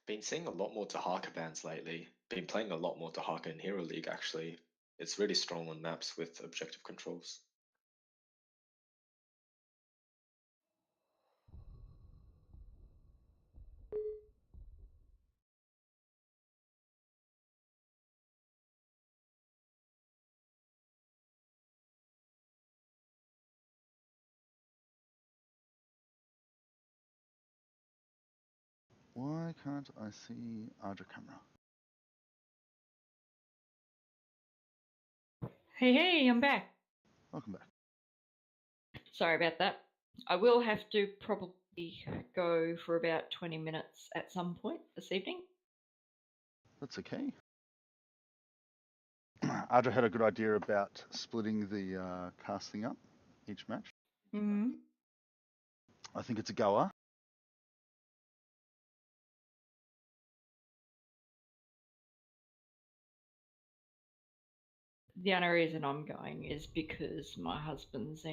Been seeing a lot more Dahaka bans lately. Been playing a lot more Dahaka in Hero League actually. It's really strong on maps with objective controls. Why can't I see Audra camera? Hey, I'm back. Welcome back. Sorry about that. I will have to probably go for about 20 minutes at some point this evening. That's okay. Audra had a good idea about splitting the casting up each match. Mm-hmm. I think it's a goer. The only reason I'm going is because my husband's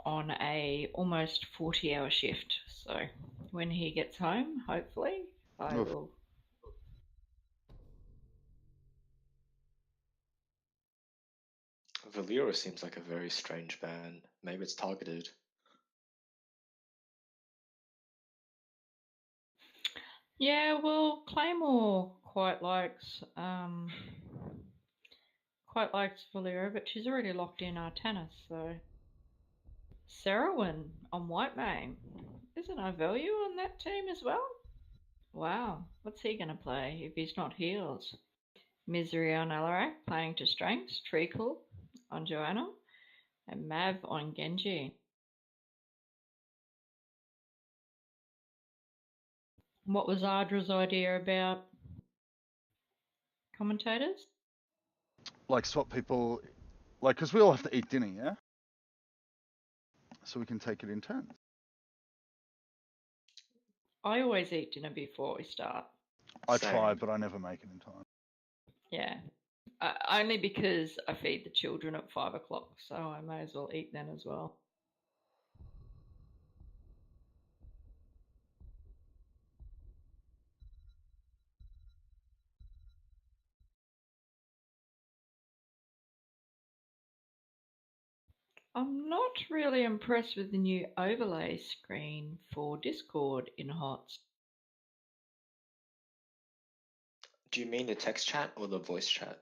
on a almost 40-hour shift. So when he gets home, hopefully, I will. Valera seems like a very strange ban. Maybe it's targeted. Yeah, well, Claymore quite likes Valera, but she's already locked in Artanis, so Serowin on Whitemane. Isn't there value on that team as well? Wow, what's he going to play if he's not heals? Misery on Alarak, playing to strengths, Treacle on Joanna, and Mav on Genji. What was Ardra's idea about commentators? Like swap people, like because we all have to eat dinner, yeah. So we can take it in turns. I always eat dinner before we start. I Same. try, but I never make it in time. Yeah, only because I feed the children at 5 o'clock, so I may as well eat then as well. I'm not really impressed with the new overlay screen for Discord in HOTS. Do you mean the text chat or the voice chat?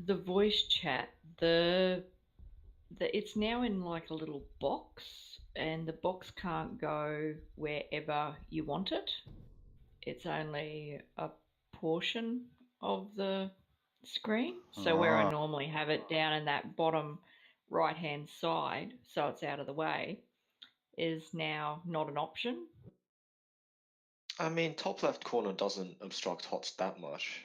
The voice chat, it's now in like a little box, and the box can't go wherever you want it. It's only a portion of the screen. So where I normally have it down in that bottom right hand side, so it's out of the way, is now not an option. I mean, top left corner doesn't obstruct HOTS that much.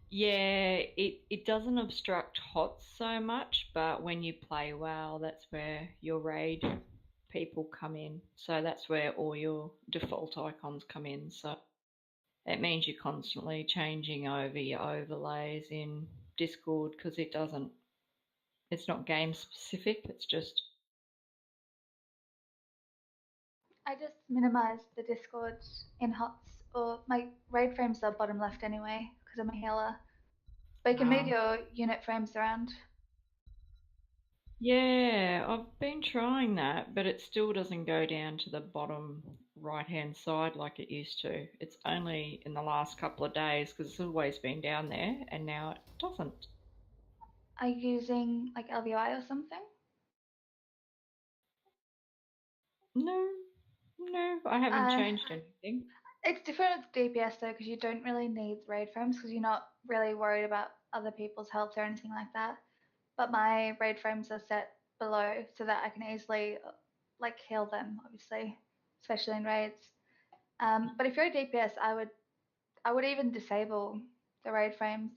Yeah, it doesn't obstruct HOTS so much, but when you play well, that's where your raid people come in. So that's where all your default icons come in. So it means you're constantly changing over your overlays in Discord because it's not game specific, it's just. I just minimized the Discord in HOTS, or my raid frames are bottom left anyway because I'm a healer. But you can move your unit frames around. Yeah, I've been trying that, but it still doesn't go down to the bottom right hand side like it used to. It's only in the last couple of days because it's always been down there, and now it doesn't. Are you using like LVI or something? No, I haven't changed anything. It's different with DPS though, because you don't really need raid frames because you're not really worried about other people's health or anything like that. But my raid frames are set below so that I can easily like heal them, obviously, especially in raids. But if you're a DPS, I would even disable the raid frames.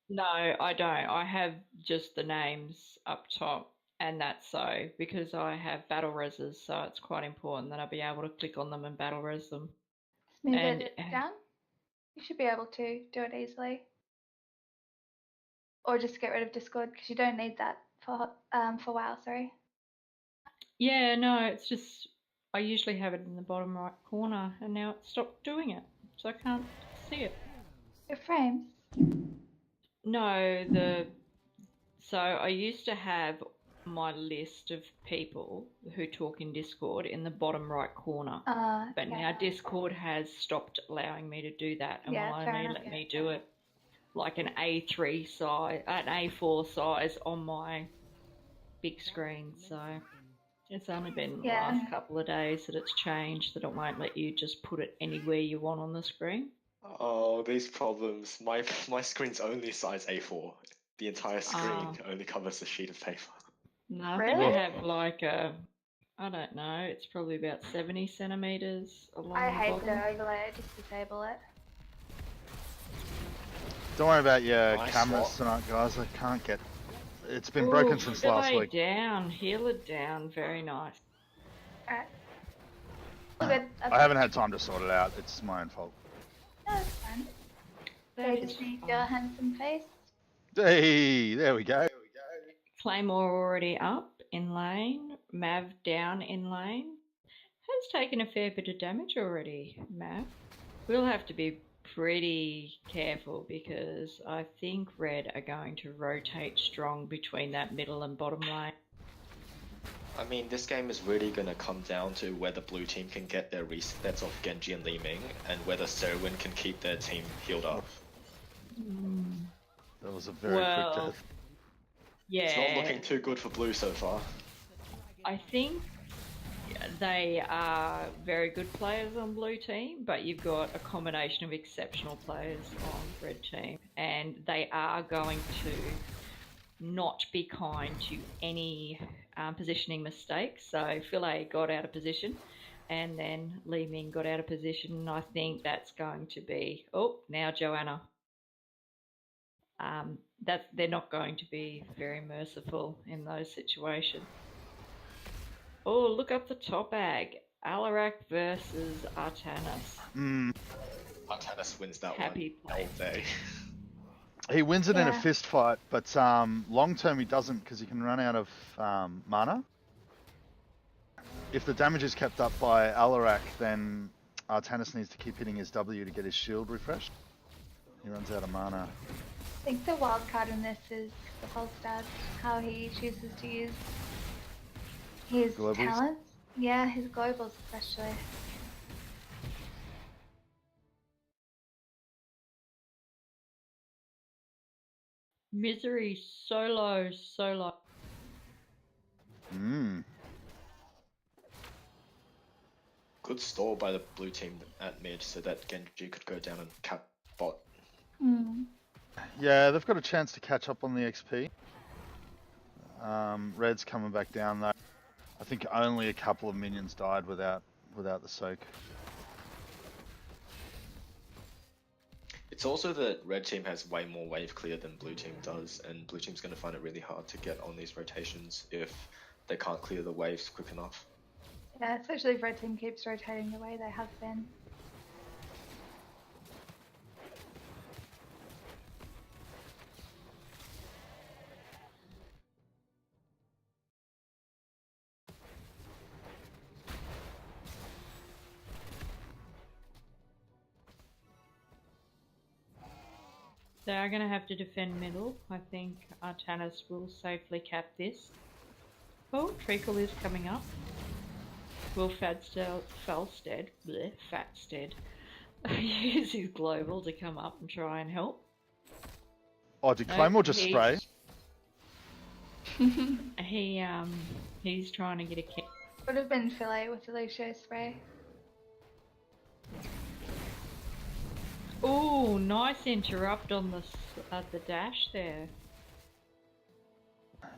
No, I don't. I have just the names up top, and that's so because I have battle reses, so it's quite important that I be able to click on them and battle res them. Smooth it down. You should be able to do it easily. Or just get rid of Discord because you don't need that for WoW. Sorry. Yeah, no, it's just I usually have it in the bottom right corner, and now it stopped doing it, so I can't see it. Your frames? No, so I used to have my list of people who talk in Discord in the bottom right corner, but Yeah. now Discord has stopped allowing me to do that, and Yeah, will fair only enough. let me do it like an A3 size, an A4 size on my big screen. So it's only been the Yeah. last couple of days that it's changed, that it won't let you just put it anywhere you want on the screen. Oh, these problems. My screen's only size A4. The entire screen only covers a sheet of paper. No, I think Really? I have like I don't know, it's probably about 70 centimeters along I the hate bottom. the overlay. Just disable it. Don't worry about your Nice cameras swap. tonight, guys. I can't get. It's been broken since last delay week. down, heal it down, very nice. Alright. All good. I haven't had time to sort it out. It's my own fault. No, it's fine. That They is just need fine. your handsome face. Hey, there we go. Claymore already up in lane, Mav down in lane. Has taken a fair bit of damage already, Mav. We'll have to be pretty careful because I think Red are going to rotate strong between that middle and bottom lane. I mean, this game is really going to come down to whether blue team can get their resets off Genji and Li Ming, and whether Serwin can keep their team healed up. That was a very quick death. Yeah. It's not looking too good for blue so far. I think they are very good players on blue team, but you've got a combination of exceptional players on red team, and they are going to not be kind to any positioning mistakes. So Philae got out of position, and then Li Ming got out of position. I think that's going to be now Joanna. They're not going to be very merciful in those situations. Oh, look up the top ag. Alarak versus Artanis. Artanis wins that Happy one all day. He wins it in a Yeah. fist fight, but long term he doesn't because he can run out of mana. If the damage is kept up by Alarak, then Artanis needs to keep hitting his W to get his shield refreshed. He runs out of mana. I think the wild card in this is the Volstad, how he chooses to use his Globals? talents. Yeah, his globals especially. Misery so low, so low. Good stall by the blue team at mid so that Genji could go down and cap bot. Yeah, they've got a chance to catch up on the XP. Red's coming back down though. I think only a couple of minions died without the soak. It's also that red team has way more wave clear than blue team does, and blue team's going to find it really hard to get on these rotations if they can't clear the waves quick enough. Yeah, especially if red team keeps rotating the way they have been. They are going to have to defend middle. I think Artanis will safely cap this. Oh, Treacle is coming up. Will Fatstead use his global to come up and try and help? Oh, did Claymore just spray? He's trying to get a kick. Would have been Philae with the Lucio spray. Oh, nice interrupt on the dash there.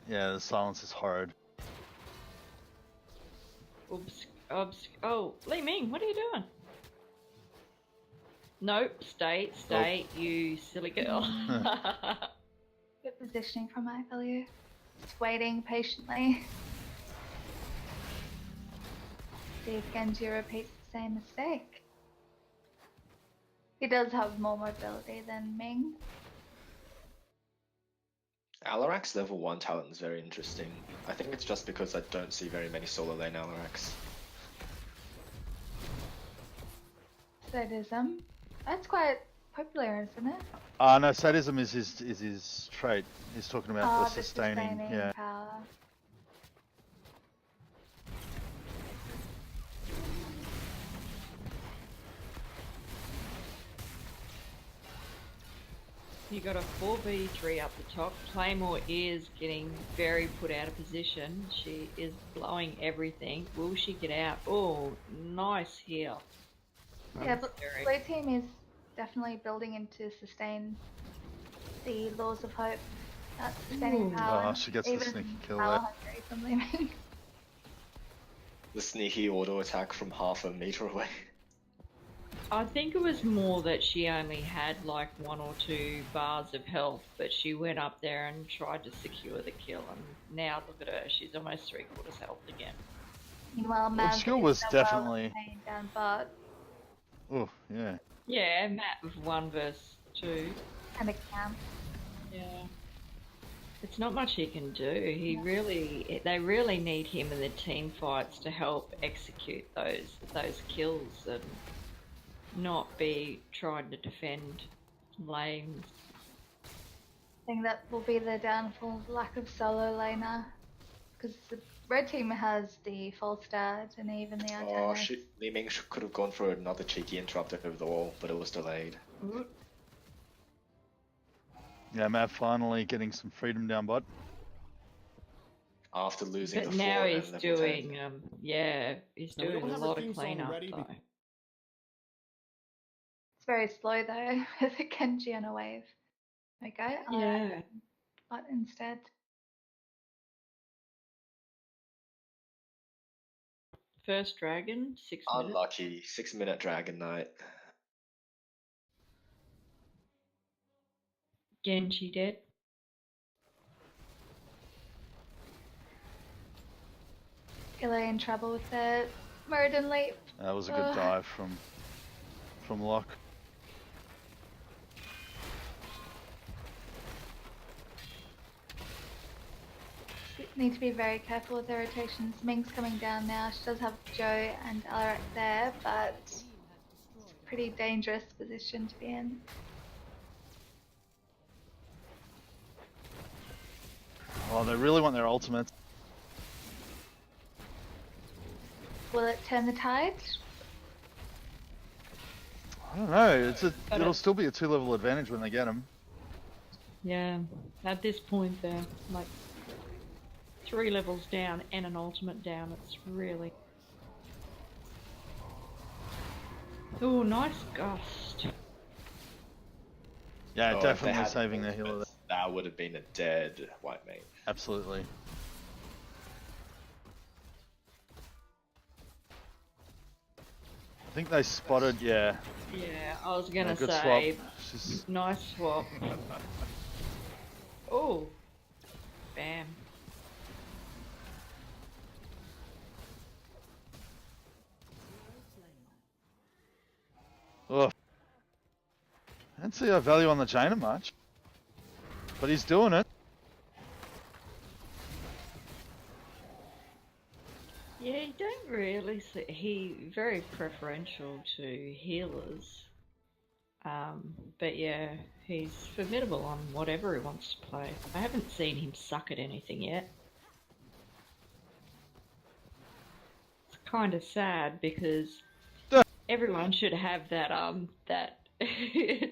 Yeah, the silence is horrid. Oops. Oh, Li Ming, what are you doing? Nope, stay, you silly girl. Good positioning from IW. Just waiting patiently. See if Genji repeats the same mistake. He does have more mobility than Ming. Alarak's level 1 talent is very interesting. I think it's just because I don't see very many solo lane Alarax. Sadism. That's quite popular, isn't it? No, sadism is his trait. He's talking about the sustaining. Yeah. power. You got a 4v3 up the top. Claymore is getting very put out of position. She is blowing everything. Will she get out? Oh, nice heal. Yeah, but blue team is definitely building into sustain the laws of hope. That's sustaining Ooh. power. Oh, she gets the even sneaky kill power there. hungry from leaving. The sneaky auto attack from half a meter away. I think it was more that she only had like 1 or 2 bars of health, but she went up there and tried to secure the kill, and now look at her, she's almost 3/4 health again. Meanwhile, Well, Mav skill is was so definitely. well maintained down bot Oh, yeah. Yeah, Matt with 1 versus 2. and a camp. Yeah. It's not much he can do. They really need him in the team fights to help execute those kills and not be trying to defend lanes. I think that will be the downfall, lack of solo laner. Because the red team has the false start and even the Oh, Artanis. Li Ming could have gone for another cheeky interrupt over the wall, but it was delayed. Yeah, Matt finally getting some freedom down bot. After losing But the now floor he's and level 10. doing, he's Now, we doing don't a have our lot of theme song cleanup ready though. It's very slow though, with a Genji on a wave. Okay, Yeah. but instead. First dragon, 6 minutes. Unlucky. 6-minute Dragon Knight. Genji dead. Ilya in trouble with the Murden leap. That was a good Ugh. dive from Locke. Need to be very careful with the rotations. Ming's coming down now. She does have Joe and Alarak there, but it's a pretty dangerous position to be in. Oh, they really want their ultimates. Will it turn the tide? I don't know. But It'll still be a 2-level advantage when they get them. Yeah. At this point they're like 3 levels down and an ultimate down. It's really... Oh, nice gust. Yeah, Oh, if they definitely had saving their healer there. ultimates, that would have been a dead white mate. Absolutely. I think they spotted, yeah. Yeah, I was gonna good say, swap. She's- nice swap. Oh, bam. Ugh. I don't see our value on the Jaina much. But he's doing it. Yeah, you don't really see. He very preferential to healers. But yeah, he's formidable on whatever he wants to play. I haven't seen him suck at anything yet. It's kind of sad because everyone should have that that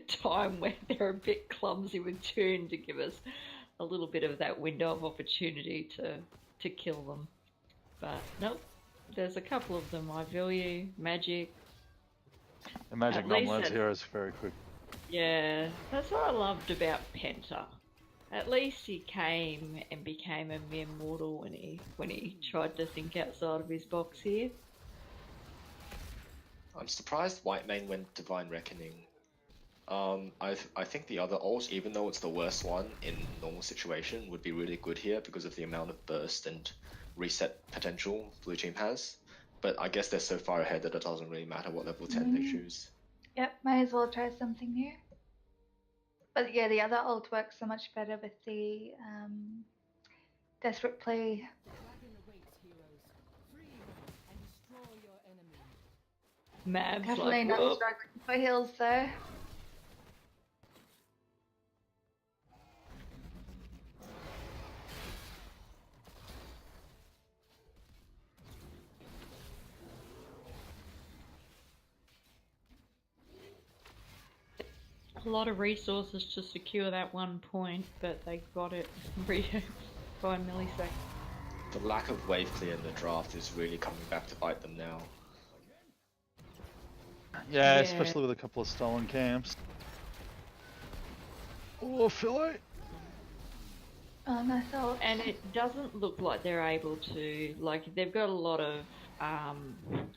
time when they're a bit clumsy with tune to give us a little bit of that window of opportunity to kill them. But nope, there's a couple of them. I value Magic. The magic At least non-learned it's- hero is very quick. Yeah, that's what I loved about Penta. At least he came and became a mere mortal when he tried to think outside of his box here. I'm surprised White Mane went Divine Reckoning. I think the other ult, even though it's the worst one in normal situation, would be really good here because of the amount of burst and reset potential blue team has. But I guess they're so far ahead that it doesn't really matter what level 10 they choose. Yep, might as well try something new. But yeah, the other ult works so much better with the desperate play. Dragon awaits, heroes. Free and destroy your enemy. Mav's Definitely like, not "Whoop." struggling for heals though. A lot of resources to secure that 1 point, but they got it by a millisecond. The lack of wave clear in the draft is really coming back to bite them now. Yeah, Yeah. especially with a couple of stolen camps. Oh, Philo. Oh, nice ult. And it doesn't look like they're able to, like, they've got a lot of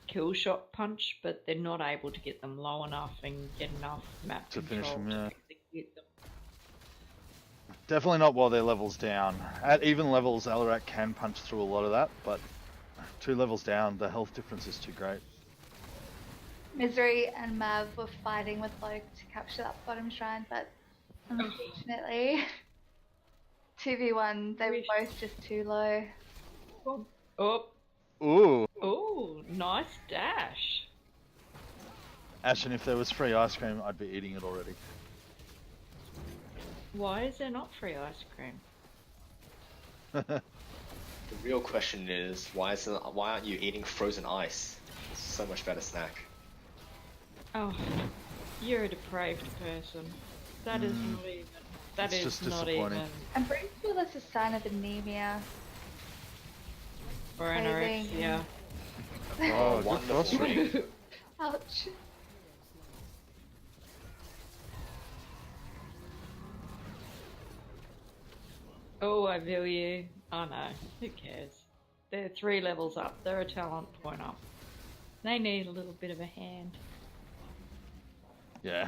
kill shot punch, but they're not able to get them low enough and get enough map To control finish them, yeah. to execute them. Definitely not while their levels down. At even levels, Alarak can punch through a lot of that, but 2 levels down, the health difference is too great. Misery and Mav were fighting with Loke to capture that bottom shrine, but unfortunately, 2v1, they were both just too low. Oh, Ooh. oh, nice dash. Ashen, if there was free ice cream, I'd be eating it already. Why is there not free ice cream? The real question is, why aren't you eating frozen ice? It's so much better snack. Oh, you're a depraved person. That is not even. That It's is just not disappointing. even. I'm pretty sure that's a sign of anemia. Or Craving. anorexia. Oh, good wonderful. cross ring. Ouch. Oh, I feel you. Oh no, who cares? They're 3 levels up. They're a talent point up. They need a little bit of a hand. Yeah.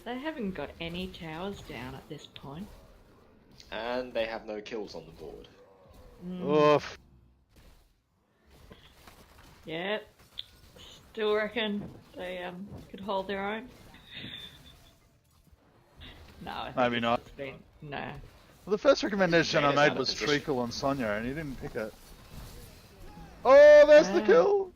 They haven't got any towers down at this point. And they have no kills on the board. Oof. Yeah. Still reckon they could hold their own. No, I think Maybe it's not. just been, no. Well, the first recommendation I Jaina's out made of was position. Treacle on Sonya, and he didn't pick it. Oh, there's the Ah. kill!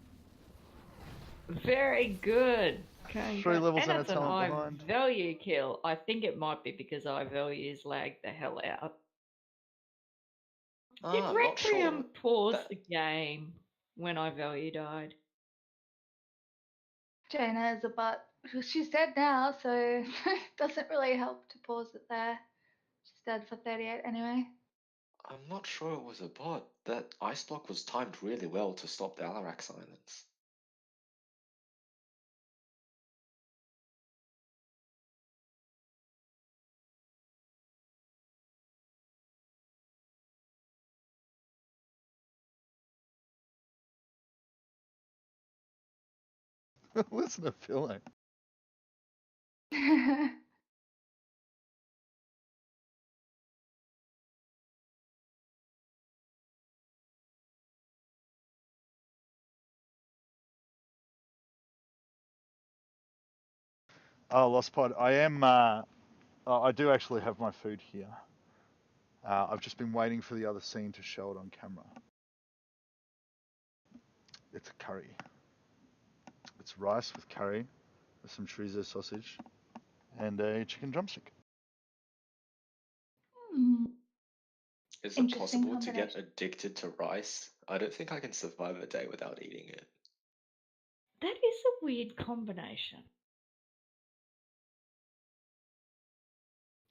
Very good. Okay, 3 good. levels and a it's an talent I behind. value kill. I think it might be because I values lagged the hell out. Did I'm not sure. Requiem pause That- the game when I value died? Jaina is a butt. She's dead now, so it doesn't really help to pause it there. She's dead for 38 anyway. I'm not sure it was a bot. That ice block was timed really well to stop the Alarak silence. Listen to Philo. Oh, Lost Pod. I am, I do actually have my food here. I've just been waiting for the other scene to show it on camera. It's a curry. It's rice with curry, with some chorizo sausage, and a chicken drumstick. Hmm. Is it Interesting possible to get combination. addicted to rice? I don't think I can survive a day without eating it. That is a weird combination.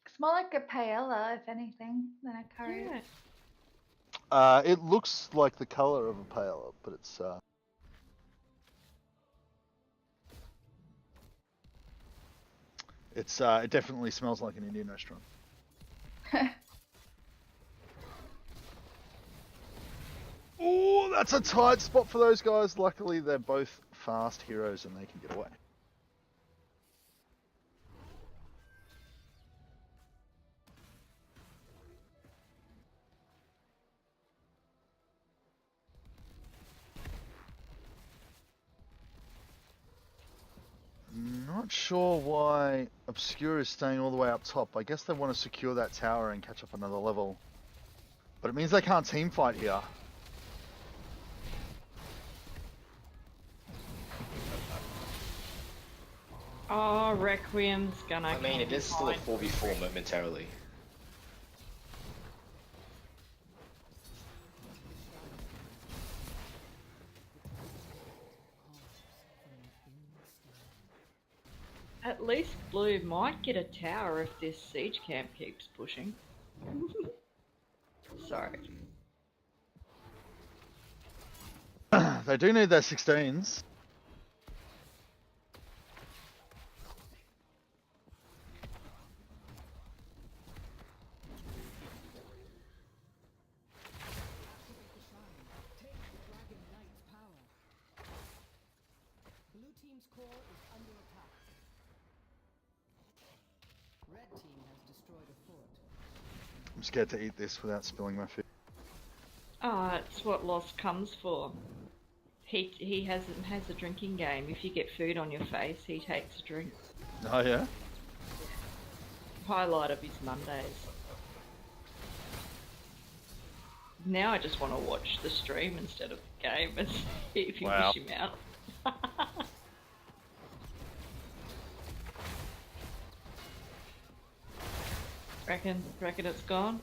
It's more like a paella, if anything, than a curry. Yeah. It looks like the color of a paella, but it's it definitely smells like an Indian restaurant. Oh, that's a tight spot for those guys. Luckily, they're both fast heroes and they can get away. Not sure why Obscure is staying all the way up top. I guess they want to secure that tower and catch up another level. But it means they can't team fight here. Oh, Requiem's gonna. I mean, it is still a come 4v4 momentarily. At least Blue might get a tower if this siege camp keeps pushing. Sorry. They do need their 16s. Blue team's core is under attack. Red team has destroyed a fort. I'm scared to eat this without spilling my food. Ah, it's what loss comes for. He has a drinking game. If you get food on your face, he takes a drink. Oh yeah? Highlight of his Mondays. Now I just want to watch the stream instead of the game and see if you Wow. fish him out. Reckon it's gone?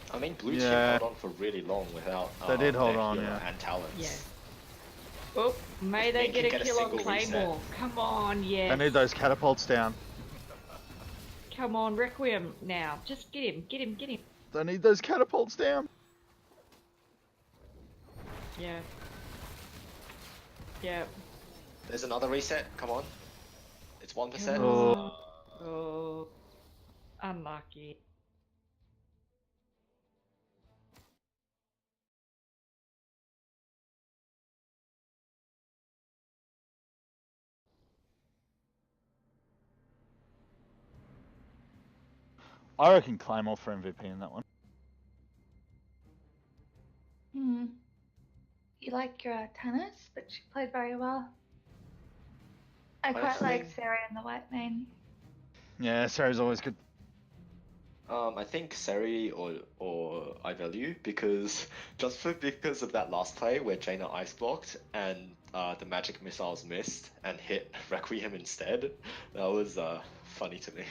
I mean, blue team Yeah. held on for really long without They did hold their on, healer yeah. and talents. Yeah. Oh, may If they Ming get can a get a kill on single reset. Claymore. Come on, yes. They need those catapults down. Come on, Requiem now. Just get him. They need those catapults down. Yeah. Yeah. There's another reset. Come on. It's 1%. Come on. Oh. Unlucky. I reckon Claymore for MVP in that one. You like your tennis, but she played very well. I I quite like think- Sarah in the white main. Yeah, Sarah's always good. I think Seri or I value because because of that last play where Jaina ice blocked and the magic missiles missed and hit Requiem instead. That was funny to me.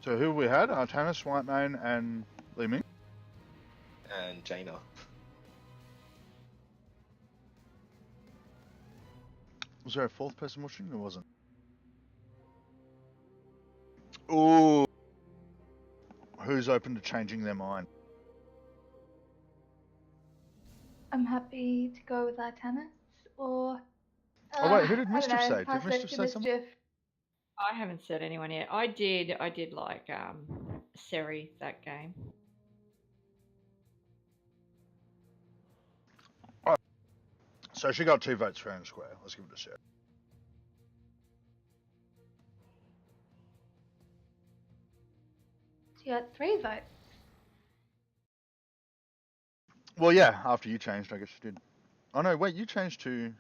So who we had? Tannis, Whitemane, and Li Ming. And Jaina. Was there a fourth person watching? There wasn't. Ooh. Who's open to changing their mind? I'm happy to go with our tennis or. Oh, wait, who did I don't Mischief know, say? Did pass it Mischief to say something? Mischief. I haven't said anyone yet. I did like Seri that game. So she got 2 votes fair and square. Let's give it a shot. So you got 3 votes. Well, yeah, after you changed, I guess you did. Oh no, wait, you changed to...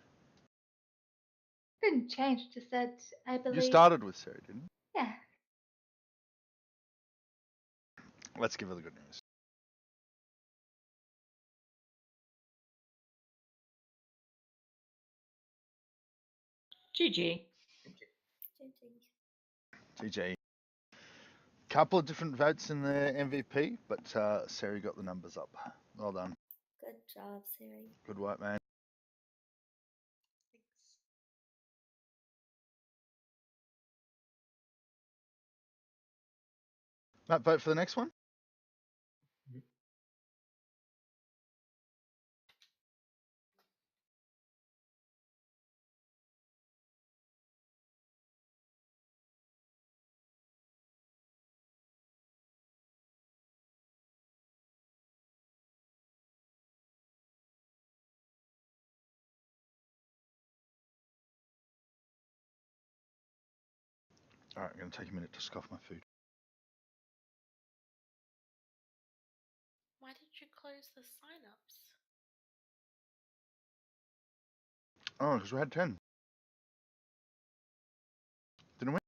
Didn't change, just said I believe. You started with Sarah, didn't you? Yeah. Let's give her the good news. GG. GG. Couple of different votes in the MVP, but Sarah got the numbers up. Well done. Good job, Siri. Good work, man. Matt, vote for the next one? Alright, I'm going to take a minute to scoff my food. Why did you close the sign-ups? Oh, because we had 10. Didn't we?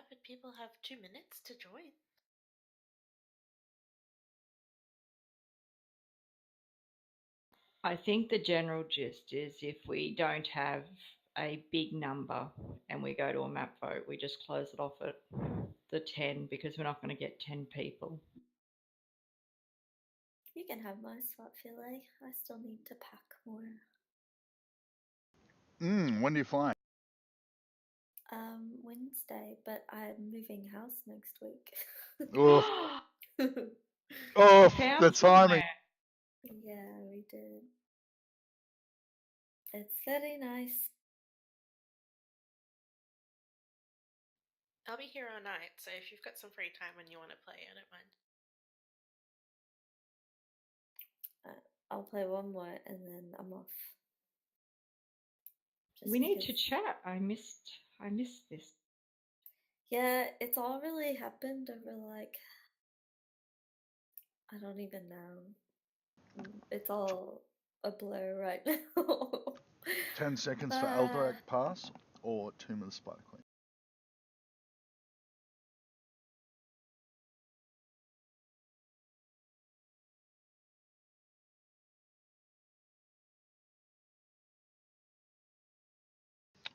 but people have 2 minutes to join. I think the general gist is if we don't have a big number and we go to a map vote, we just close it off at the 10 because we're not going to get 10 people. You can have my spot, Philae. I still need to pack more. When do you fly? Wednesday, but I'm moving house next week. Oh, oh, Found the timing. somewhere. Yeah, we did. It's very nice. I'll be here all night, so if you've got some free time and you want to play, I don't mind. I'll play one more and then I'm off. Just We need to because- chat. I missed this. Yeah, it's all really happened over like I don't even know. It's all a blur right now. 10 seconds for Uh, Eldorak pass or Tomb of the Spider Queen.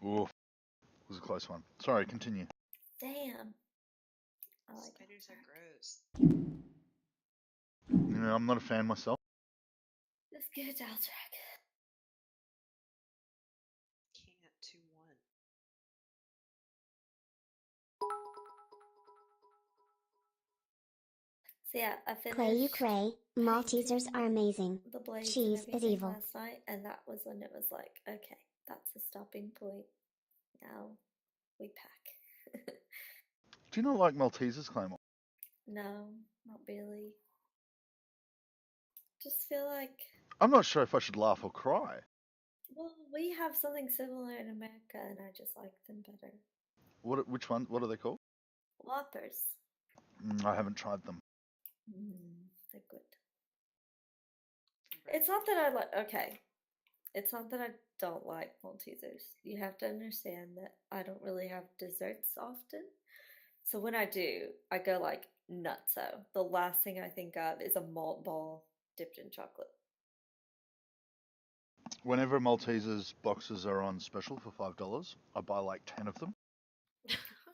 Ooh, it was a close one. Sorry, continue. Damn. I like Spiders are gross. You know, I'm not a fan myself. Let's get Daltrack. Can't 2-1. So yeah, I finished. Play you cray. Maltesers are amazing. The blades Cheese and is everything evil. last night, and that was when it was like, okay, that's a stopping point. Now we pack. Do you not like Maltesers, Claymore? No, not really. Just feel like, I'm not sure if I should laugh or cry. well, we have something similar in America, and I just like them better. Which one? What are they called? Whoppers. I haven't tried them. They're good. It's not that I like. Okay, it's not that I don't like Maltesers. You have to understand that I don't really have desserts often. So when I do, I go like nutso. The last thing I think of is a malt ball dipped in chocolate. Whenever Maltesers boxes are on special for $5, I buy like 10 of them.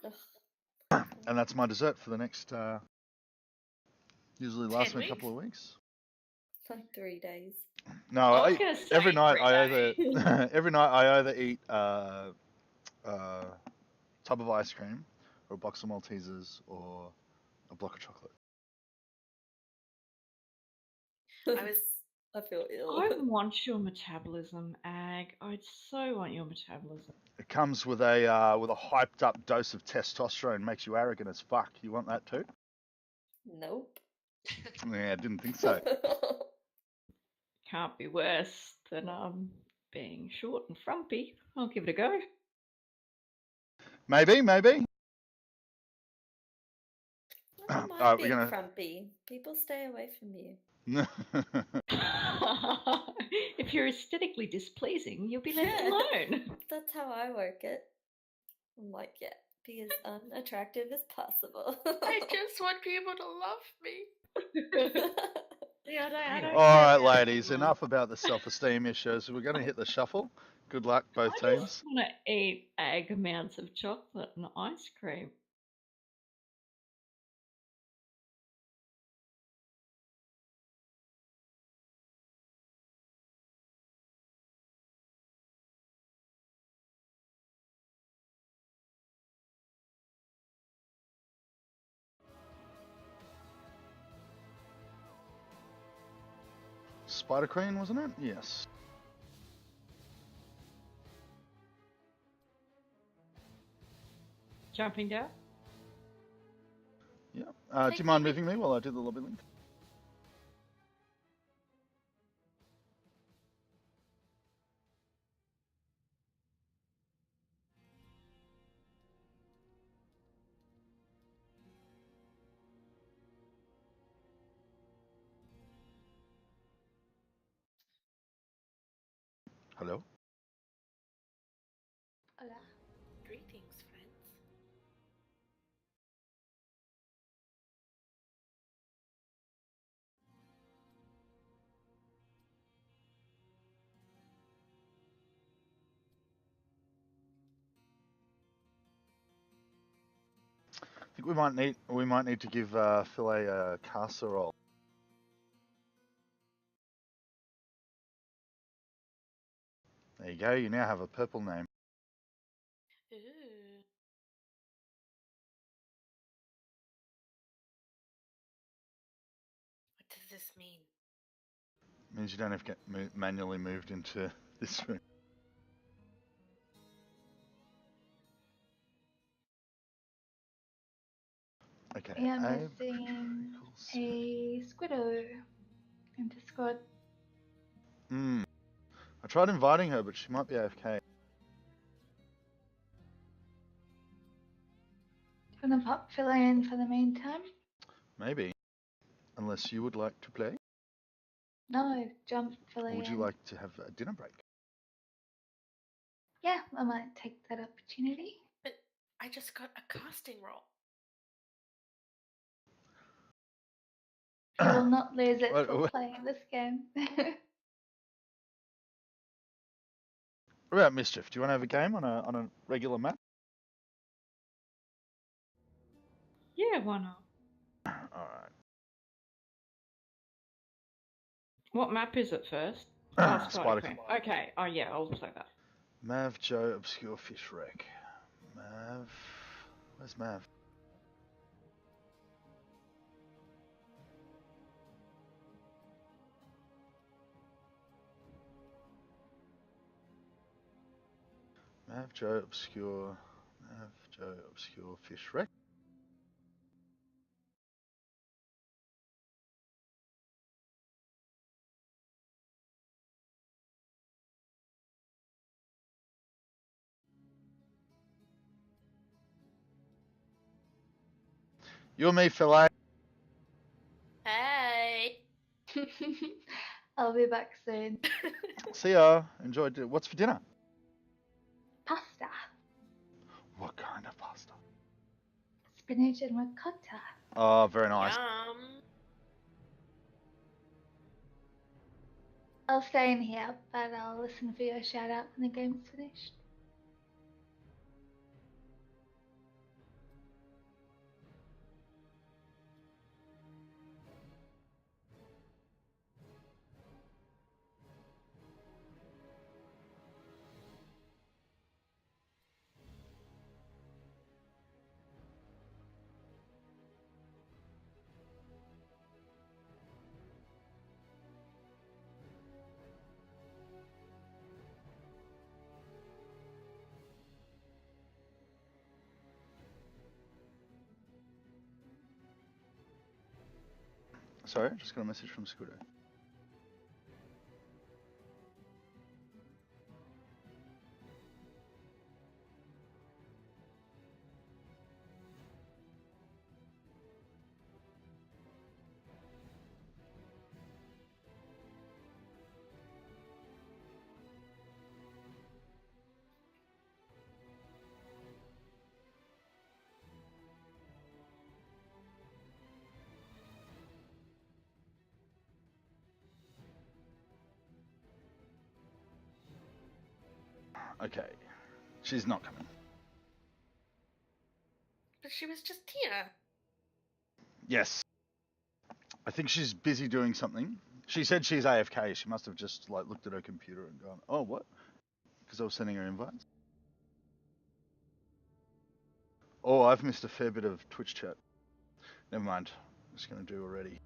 Ugh. And that's my dessert for the next, usually lasts 10 me a couple of weeks. Like 3 days. No, I was I, gonna say every night 3 I days. either every night I either eat a tub of ice cream, or a box of Maltesers, or a block of chocolate. I feel ill. I want your metabolism, Ag. I so want your metabolism. It comes with a hyped up dose of testosterone, makes you arrogant as fuck. You want that too? Nope. Yeah, I didn't think so. Can't be worse than being short and frumpy. I'll give it a go. Maybe. I don't mind We're being gonna. frumpy. People stay away from you. If you're aesthetically displeasing, you'll be left Yeah. alone. That's how I work it. I'm like, yeah, be as unattractive as possible. I just want people to love me. Yeah, I don't All care right, about ladies, anyone. enough about the self-esteem issues. We're going to hit the shuffle. Good luck, both I teams. just want to eat egg amounts of chocolate and ice cream. Spider Queen, wasn't it? Yes. Jumping down? Yeah. Do you mind moving me while I do the lobby link? Hello? Hola. Greetings, friends. think we might need to give Phil a casserole. There you go. You now have a purple name. Ooh. What does this mean? Means you don't have to get manually moved into this room. Okay. We are Abe, missing equals- a Squiddo into squad. I tried inviting her, but she might be AFK. Do you want to pop Philo in for the meantime? Maybe. Unless you would like to play. No, jump Philo Or would you in. like to have a dinner break? Yeah, I might take that opportunity. But I just got a casting role. You will not lose it What- for what- playing this game. What about Mischief? Do you want to have a game on a regular map? Yeah, why not? Alright. What map is it first? Spider Queen. Okay. Oh yeah, I'll play that. Mav, Joe, Obscure Fish Wreck. Mav. Where's Mav? Mav, Joe, Obscure. Mav, Joe, Obscure Fish Wreck. You and me, Phil. Hey. I'll be back soon. See ya. Enjoyed it. What's for dinner? Pasta. What kind of pasta? Spinach and ricotta. Oh, very nice. Yum. I'll stay in here, but I'll listen for your shout out when the game's finished. Sorry, just got a message from Scooter. Okay. She's not coming. But she was just here. Yes. I think she's busy doing something. She said she's AFK. She must have just like looked at her computer and gone, "Oh, what?" Because I was sending her invites. Oh, I've missed a fair bit of Twitch chat. Never mind. I'm just gonna do already.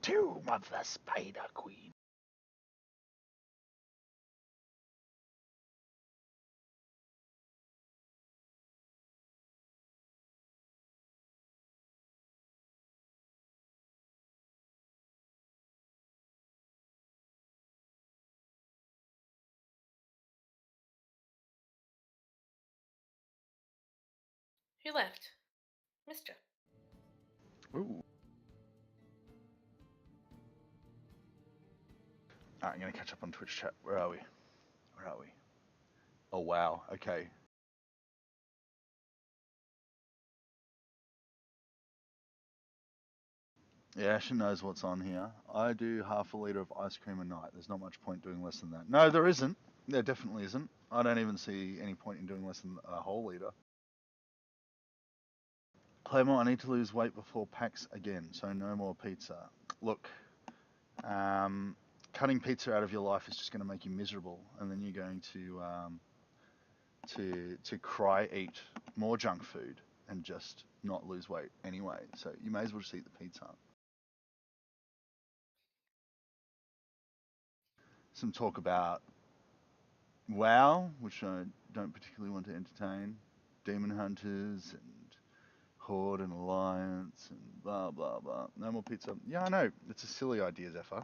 Tomb of the Spider Queen. Who left? Mischief. Ooh. Alright, I'm gonna catch up on Twitch chat. Where are we? Where are we? Oh wow. Okay. Yeah, she knows what's on here. I do half a litre of ice cream a night. There's not much point doing less than that. No, there isn't. There definitely isn't. I don't even see any point in doing less than a whole litre. Claymore, I need to lose weight before PAX again, so no more pizza. Look, cutting pizza out of your life is just going to make you miserable, and then you're going to cry eat more junk food and just not lose weight anyway. So you may as well just eat the pizza. Some talk about WoW, which I don't particularly want to entertain. Demon Hunters and Horde and Alliance and blah blah blah. No more pizza. Yeah, I know. It's a silly idea, Zephyr.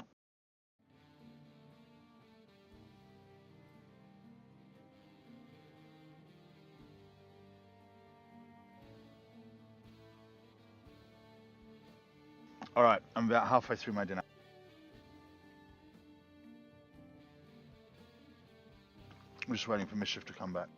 Alright, I'm about halfway through my dinner. I'm just waiting for Mischief to come back.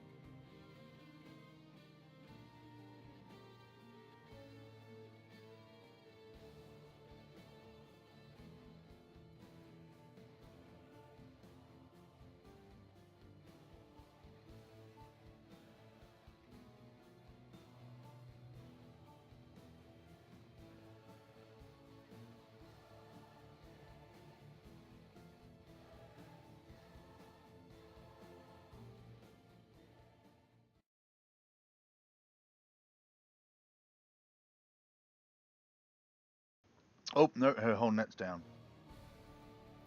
Oh, no, her whole net's down.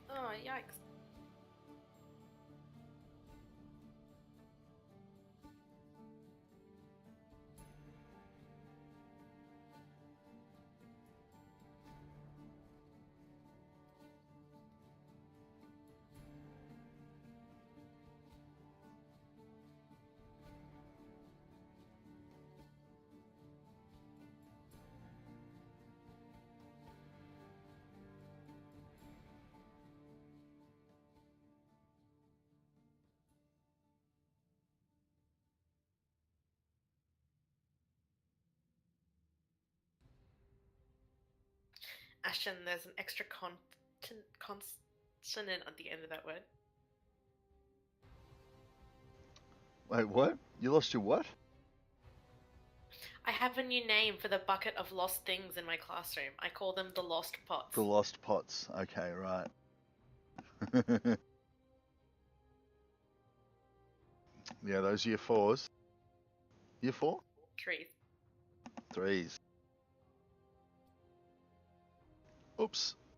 Oh, yikes. Ashton, there's an extra consonant at the end of that word. Wait, what? You lost your what? I have a new name for the bucket of lost things in my classroom. I call them the lost pots. The lost pots. Okay, right. Yeah, those year fours. Year four? Trees. Threes. Oops. My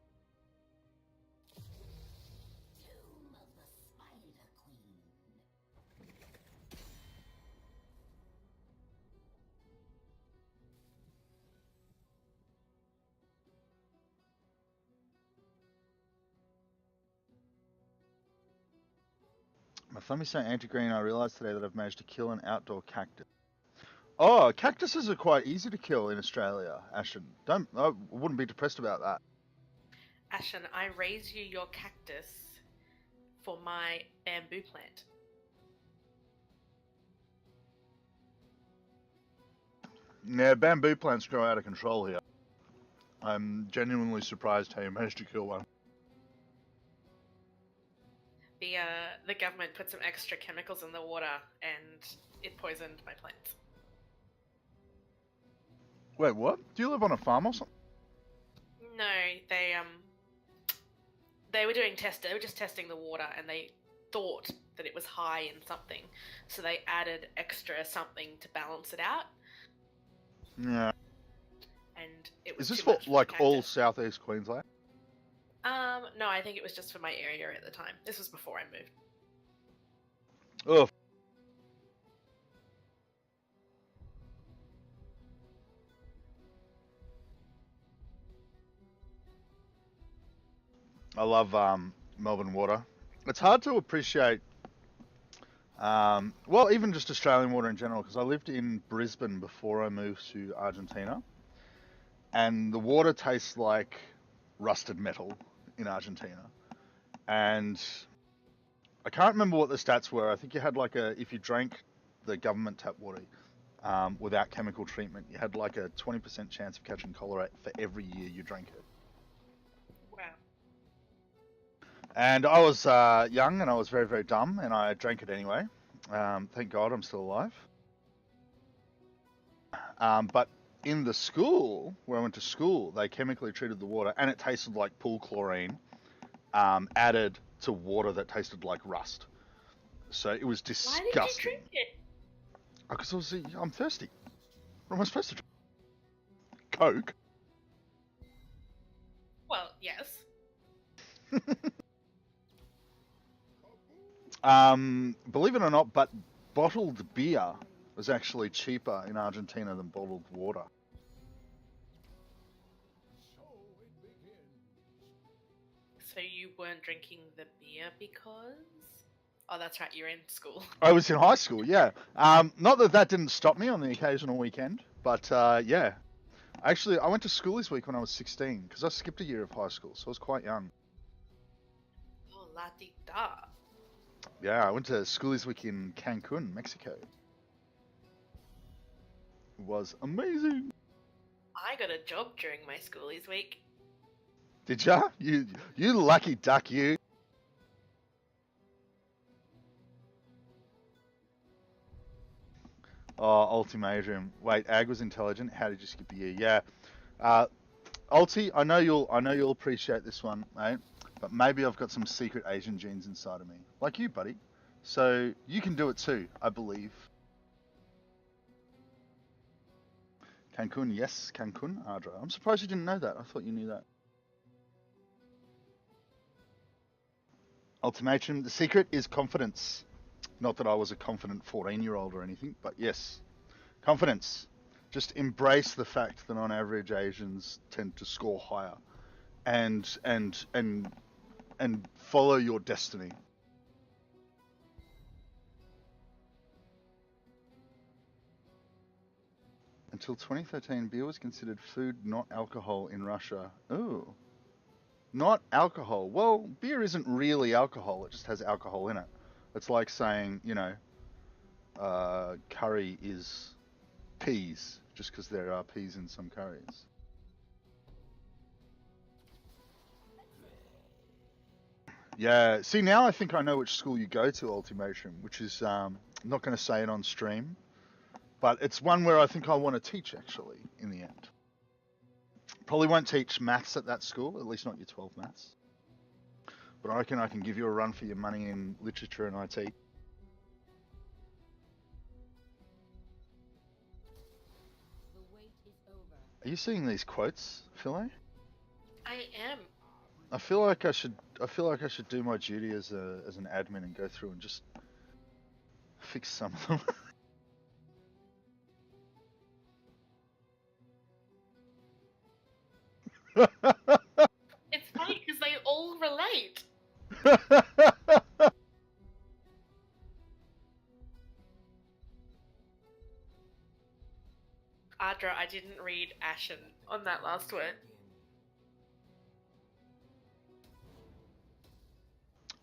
thumb is so anti-green, I realised today that I've managed to kill an outdoor cactus. Oh, cactuses are quite easy to kill in Australia, Ashton. I wouldn't be depressed about that. Ashton, I raise you your cactus for my bamboo plant. Yeah, bamboo plants grow out of control here. I'm genuinely surprised how you managed to kill one. The government put some extra chemicals in the water and it poisoned my plants. Wait, what? Do you live on a farm or something? No, they were doing They were just testing the water, and they thought that it was high in something, so they added extra something to balance it out. Yeah. And it was. Is this too for much like the all cactus. southeast Queensland? No, I think it was just for my area at the time. This was before I moved. Oh. I love Melbourne water. It's hard to appreciate, well, even just Australian water in general, because I lived in Brisbane before I moved to Argentina, and the water tastes like rusted metal in Argentina. and I can't remember what the stats were. I think you had like if you drank the government tap water without chemical treatment, you had like a 20% chance of catching cholera for every year you drank it. Wow. And I was young and I was very, very dumb and I drank it anyway. Thank God I'm still alive. But in the school, where I went to school, they chemically treated the water and it tasted like pool chlorine added to water that tasted like rust. So it was Why disgusting. did you drink it? Because I'm thirsty. What am I supposed to drink? Coke? Well, yes. Believe it or not, but bottled beer was actually cheaper in Argentina than bottled water. So you weren't drinking the beer because? Oh, that's right. You're in school. I was in high school, yeah. Not that didn't stop me on the occasional weekend, but yeah. Actually, I went to school this week when I was 16 because I skipped a year of high school, so I was quite young. Oh, la di da. Yeah, I went to school this week in Cancun, Mexico. It was amazing. I got a job during my schoolies week. Did ya? You lucky duck, you. Oh, ultimatum. Wait, Ag was intelligent. How did you skip a year? Yeah. Ulti, I know you'll appreciate this one, mate. But maybe I've got some secret Asian genes inside of me, like you, buddy. So you can do it too, I believe. Cancun, yes, Cancun, Ardra. I'm surprised you didn't know that. I thought you knew that. Ultimatum. The secret is confidence. Not that I was a confident 14-year-old or anything, but yes, confidence. Just embrace the fact that on average Asians tend to score higher, and follow your destiny. Until 2013, beer was considered food, not alcohol in Russia. Ooh. Not alcohol. Well, beer isn't really alcohol, it just has alcohol in it. It's like saying, curry is peas, just because there are peas in some curries. Yeah, see, now I think I know which school you go to, Ultimation, which is, I'm not going to say it on stream, but it's one where I think I want to teach, actually, in the end. Probably won't teach maths at that school, at least not your 12 maths. But I reckon I can give you a run for your money in literature and IT. The wait is over. Are you seeing these quotes, Philo? I am. I feel like I should do my duty as an admin and go through and just fix some of them. It's funny because they all relate. Ardra, I didn't read Ashen on that last word.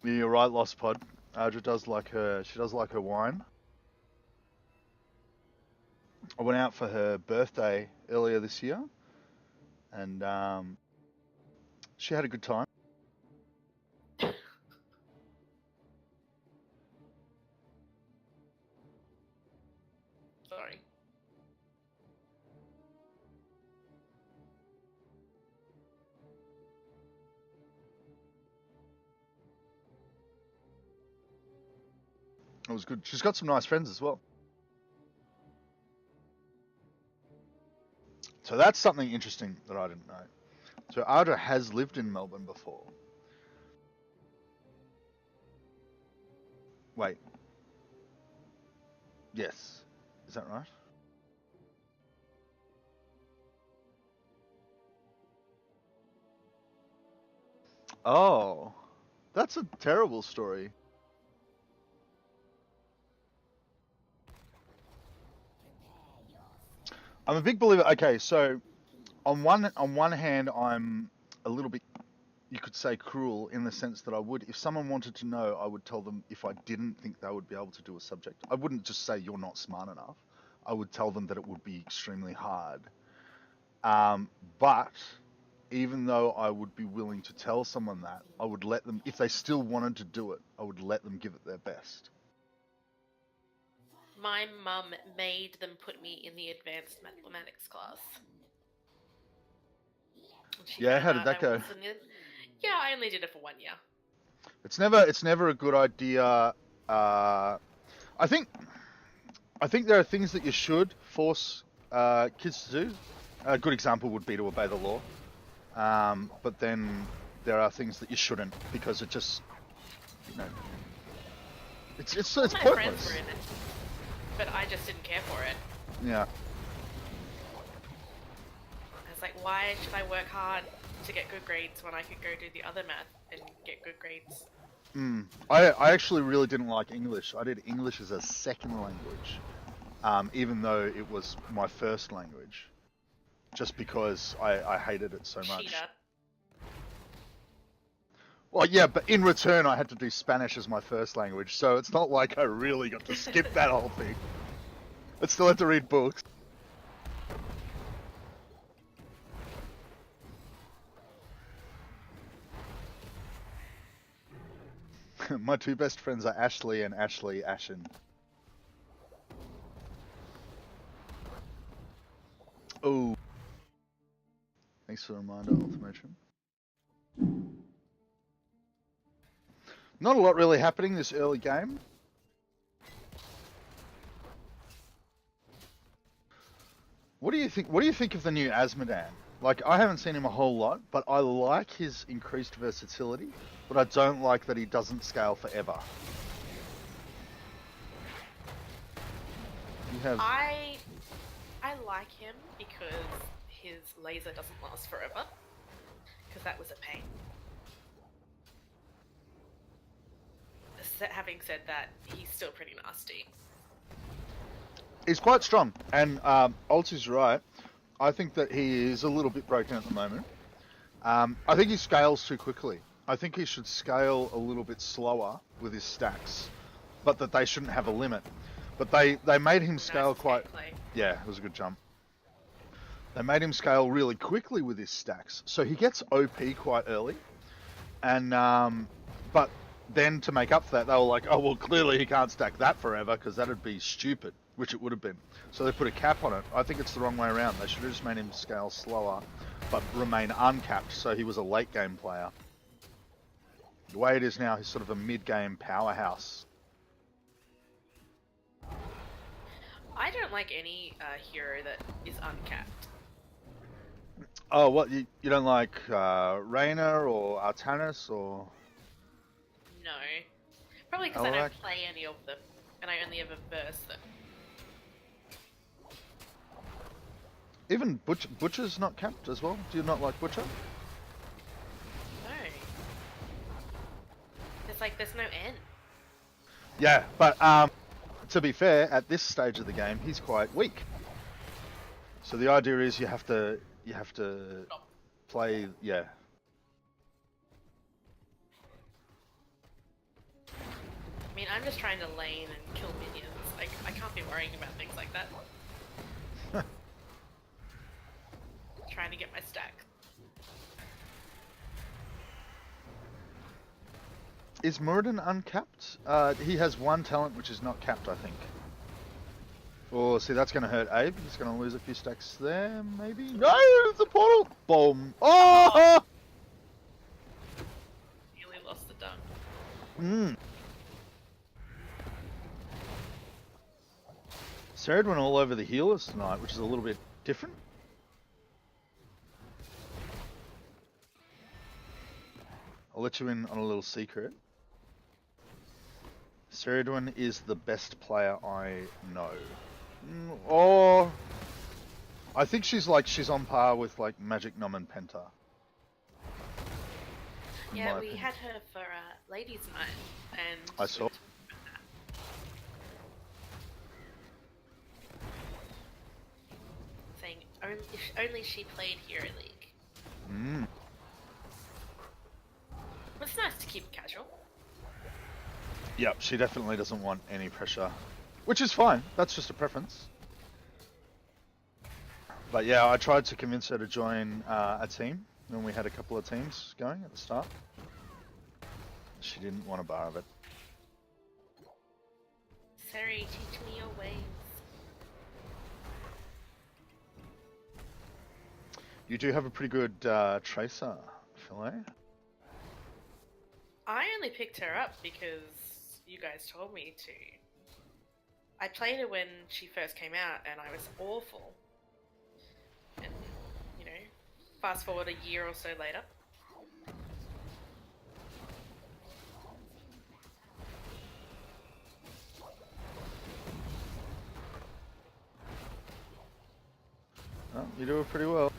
Yeah, you're right, Lost Pod. Ardra does like her wine. I went out for her birthday earlier this year, and she had a good time. Sorry. It was good. She's got some nice friends as well. So that's something interesting that I didn't know. So Ardra has lived in Melbourne before. Wait. Yes. Is that right? Oh. That's a terrible story. I'm a big believer. Okay, so on one hand, I'm a little bit you could say cruel in the sense that I would, if someone wanted to know, I would tell them if I didn't think they would be able to do a subject. I wouldn't just say you're not smart enough. I would tell them that it would be extremely hard. But even though I would be willing to tell someone that, I would let them, if they still wanted to do it, I would let them give it their best. My mum made them put me in the advanced mathematics class. She Yeah, found how did out that I go? wasn't in- Yeah, I only did it for 1 year. It's never a good idea. I think there are things that you should force kids to do. A good example would be to obey the law. But then there are things that you shouldn't, because it just, you know, it's My friends pointless. were in it, but I just didn't care for it. Yeah. I was like, why should I work hard to get good grades when I could go do the other math and get good grades? I actually really didn't like English. I did English as a second language, even though it was my first language, just because I hated it so much. Cheater. Well, yeah, but in return I had to do Spanish as my first language, so it's not like I really got to skip that whole thing. I still had to read books. My two best friends are Ashley and Ashley Ashen. Oh. Thanks for the reminder, Ultimation. Not a lot really happening this early game. What do you think? What do you think of the new Asmodan? Like, I haven't seen him a whole lot, but I like his increased versatility, but I don't like that he doesn't scale forever. You have... I like him because his laser doesn't last forever, because that was a pain. Having said that, he's still pretty nasty. He's quite strong, and Ulti's right. I think that he is a little bit broken at the moment. I think he scales too quickly. I think he should scale a little bit slower with his stacks, but that they shouldn't have a limit. But they made him scale quite... Yeah, it was a good jump. They made him scale really quickly with his stacks, so he gets OP quite early. And but then to make up for that, they were like, oh well, clearly he can't stack that forever because that'd be stupid, which it would have been. So they put a cap on it. I think it's the wrong way around. They should have just made him scale slower, but remain uncapped, so he was a late game player. The way it is now, he's sort of a mid-game powerhouse. I don't like any hero that is uncapped. Oh, what, you don't like Reyna or Artanis or... No. Probably because I Alright. don't play any of them, and I only ever burst them. Even Butcher's not capped as well? Do you not like Butcher? No. It's like there's no end. Yeah, but to be fair, at this stage of the game, he's quite weak. So the idea is you have to play, yeah. I mean, I'm just trying to lane and kill minions. I can't be worrying about things like that. Trying to get my stack. Is Muradin uncapped? He has one talent which is not capped, I think. Oh, see, that's going to hurt Abe. He's going to lose a few stacks there, maybe? No, it's a portal! Boom! Oh! Nearly lost the dunk. Sarad went all over the healers tonight, which is a little bit different. I'll let you in on a little secret. Ceridwen is the best player I know. Or I think she's on par with like Magic Nom and Penta. in Yeah, my we opinion. had her for Ladies' Night, and I saw. saying if only she played Hero League. to keep it casual. Yep, she definitely doesn't want any pressure, which is fine. That's just a preference. But yeah, I tried to convince her to join a team when we had a couple of teams going at the start. She didn't want a bar of it. Sari, teach me your ways. You do have a pretty good tracer, Philae. I only picked her up because you guys told me to. I played her when she first came out and I was awful. And, you know, fast forward a year or so later. Oh, you do it pretty well.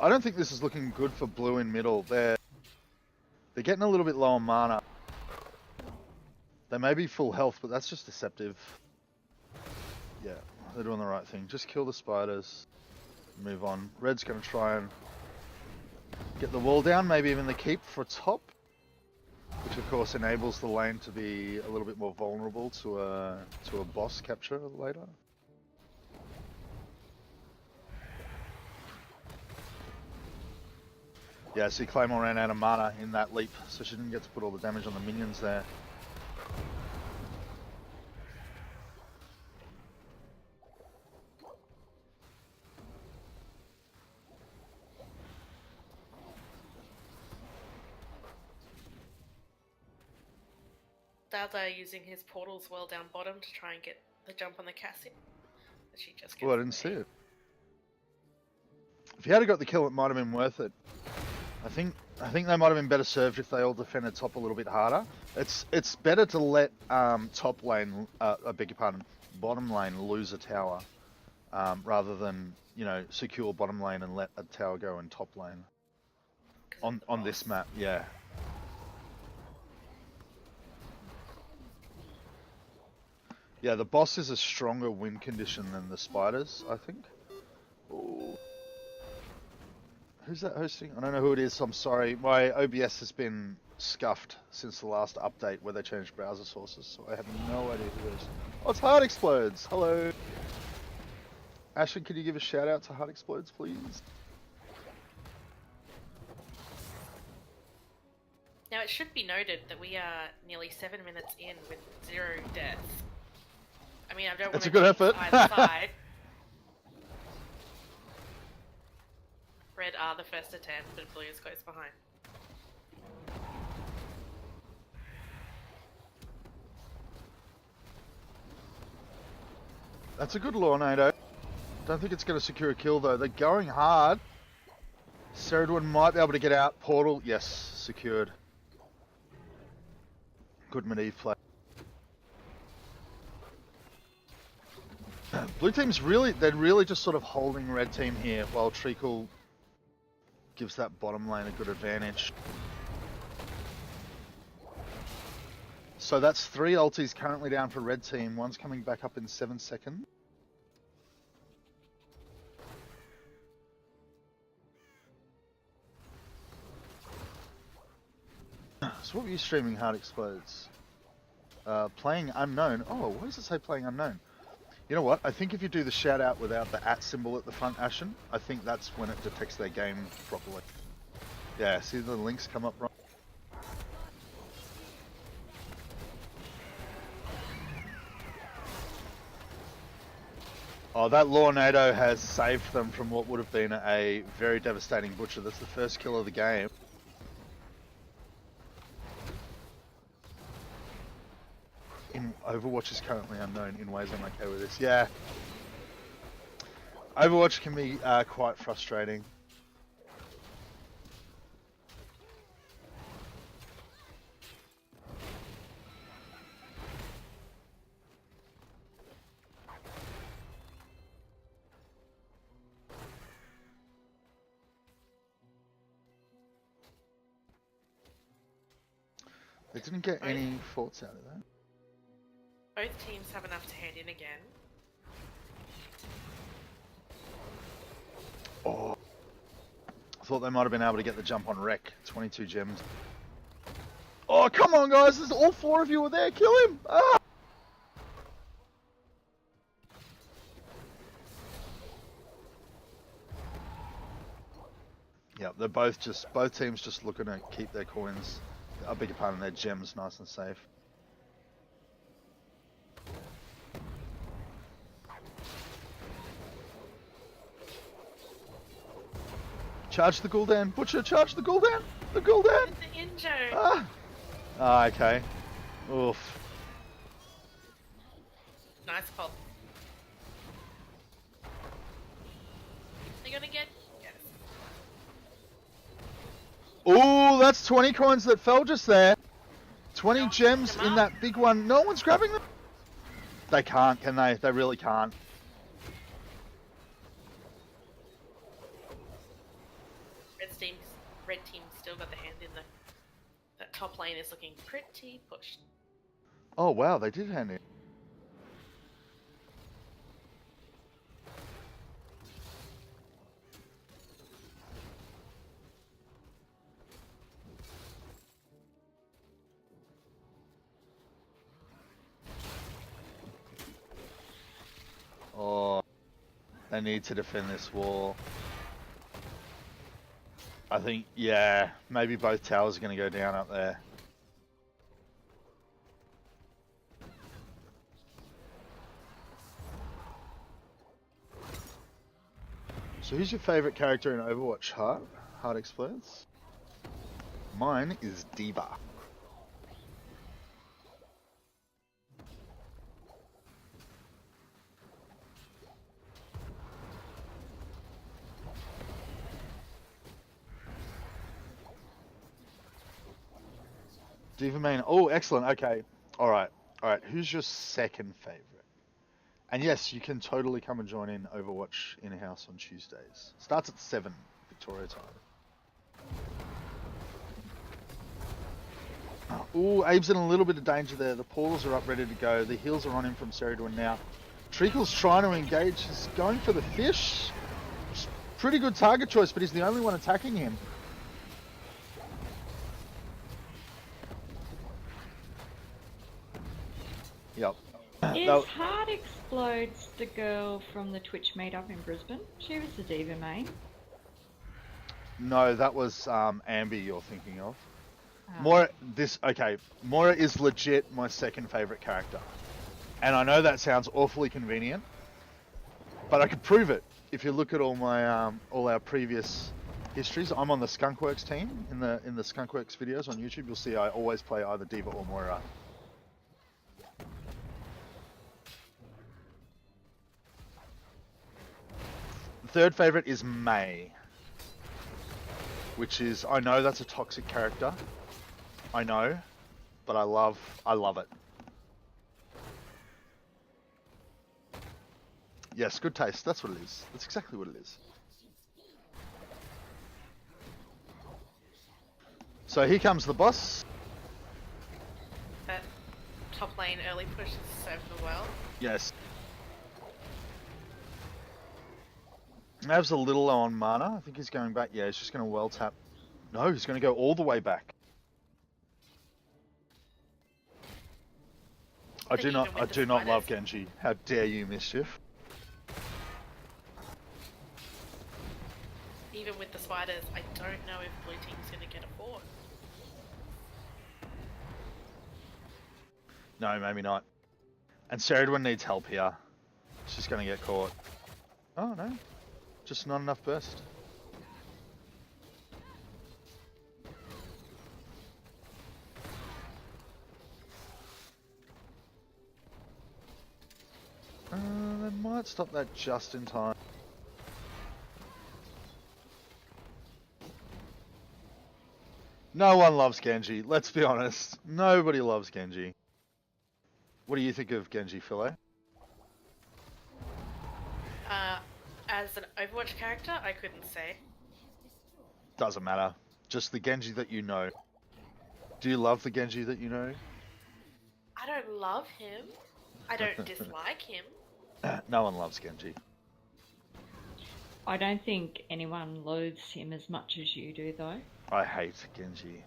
I don't think this is looking good for blue in middle. They're getting a little bit low on mana. They may be full health, but that's just deceptive. Yeah, they're doing the right thing. Just kill the spiders. Move on. Red's going to try and get the wall down, maybe even the keep for top. Which of course enables the lane to be a little bit more vulnerable to a boss capture later. Yeah, see Claymore ran out of mana in that leap, so she didn't get to put all the damage on the minions there. Dada using his portals well down bottom to try and get the jump on the Cassie. But she just gets Oh, I didn't see it. If he had got the kill, it might have been worth it. I think they might have been better served if they all defended top a little bit harder. It's better to let top lane, I beg your pardon, bottom lane lose a tower, rather than, you know, secure bottom lane and let a tower go in top lane. On this map, yeah. Yeah, the boss is a stronger win condition than the spiders, I think. Ooh. Who's that hosting? I don't know who it is, so I'm sorry. My OBS has been scuffed since the last update where they changed browser sources, so I have no idea who it is. Oh, it's Heart Explodes! Hello! Ashton, could you give a shout out to Heart Explodes, please? Now it should be noted that we are nearly 7 minutes in with 0 deaths. I mean, I don't want It's to a good effort. either side. Red are the first to 10, but blue is close behind. That's a good Lornado. Don't think it's going to secure a kill though. They're going hard. Ceridwen might be able to get out. Portal, yes, secured. Good Medivh play. Blue team's they're really just sort of holding red team here while Treacle gives that bottom lane a good advantage. So that's 3 ultis currently down for red team. One's coming back up in 7 seconds. So what were you streaming, Heart Explodes? Playing unknown. Oh, why does it say playing unknown? You know what? I think if you do the shout out without the @ symbol at the front, Ashen, I think that's when it detects their game properly. Yeah, see the links come up right. Oh, that Lornado has saved them from what would have been a very devastating butcher. That's the first kill of the game. Overwatch is currently unknown in ways I'm okay with this. Yeah. Overwatch can be quite frustrating. They didn't get any thoughts out of that. Both teams have enough to hand in again. Oh, I thought they might have been able to get the jump on Wreck. 22 gems. Oh, come on, guys! There's all 4 of you are there. Kill him! Ah! Yep, they're both teams just looking to keep their coins, I beg your pardon, their gems nice and safe. Charge the Gul'dan! Butcher, charge the Gul'dan! The Gul'dan! The injured. Ah! Ah, okay. Oof. Nice pull. They're gonna get. Yes. Ooh, that's 20 coins that fell just there. 20 No, gems come in up. that big one. No one's grabbing them. They can't, can they? They really can't. Red team's still got the hand in the. That top lane is looking pretty pushed. Oh, wow, they did hand it. Oh, they need to defend this wall. I think, yeah, maybe both towers are going to go down up there. So who's your favourite character in Overwatch, Heart? Heart explains. Mine is D.Va. D.Va main. Oh, excellent. Okay. All right. Who's your second favorite? And yes, you can totally come and join in Overwatch in-house on Tuesdays. Starts at 7 Victoria time. Ooh, Abe's in a little bit of danger there. The portals are up ready to go. The heals are on him from Ceridwen now. Treacle's trying to engage. He's going for the fish. Pretty good target choice, but he's the only one attacking him. Yep. Is Heart Explodes the girl from the Twitch meetup in Brisbane? She was the D.Va main. No, that was Ambi you're thinking of. Oh. Moira is legit my second favourite character. And I know that sounds awfully convenient, but I could prove it. If you look at all our previous histories, I'm on the Skunkworks team. In the Skunkworks videos on YouTube, you'll see I always play either D.Va or Moira. Third favourite is Mei, which is, I know that's a toxic character, I know, but I love it. Yes, good taste, that's what it is. That's exactly what it is. So here comes the boss. That top lane early push has served them well. Yes. Mav's a little low on mana. I think he's going back. Yeah, he's just going to well tap. No, he's going to go all the way back. I do not love Genji. How dare you, Mischief? Even with the spiders, I don't know if blue team's going to get a fort. No, maybe not. And Ceridwen needs help here. She's going to get caught. Oh, no. Just not enough burst. They might stop that just in time. No one loves Genji, let's be honest. Nobody loves Genji. What do you think of Genji, Philo? As an Overwatch character, I couldn't say. Doesn't matter. Just the Genji that you know. Do you love the Genji that you know? I don't love him. I don't dislike him. No one loves Genji. I don't think anyone loathes him as much as you do, though. I hate Genji.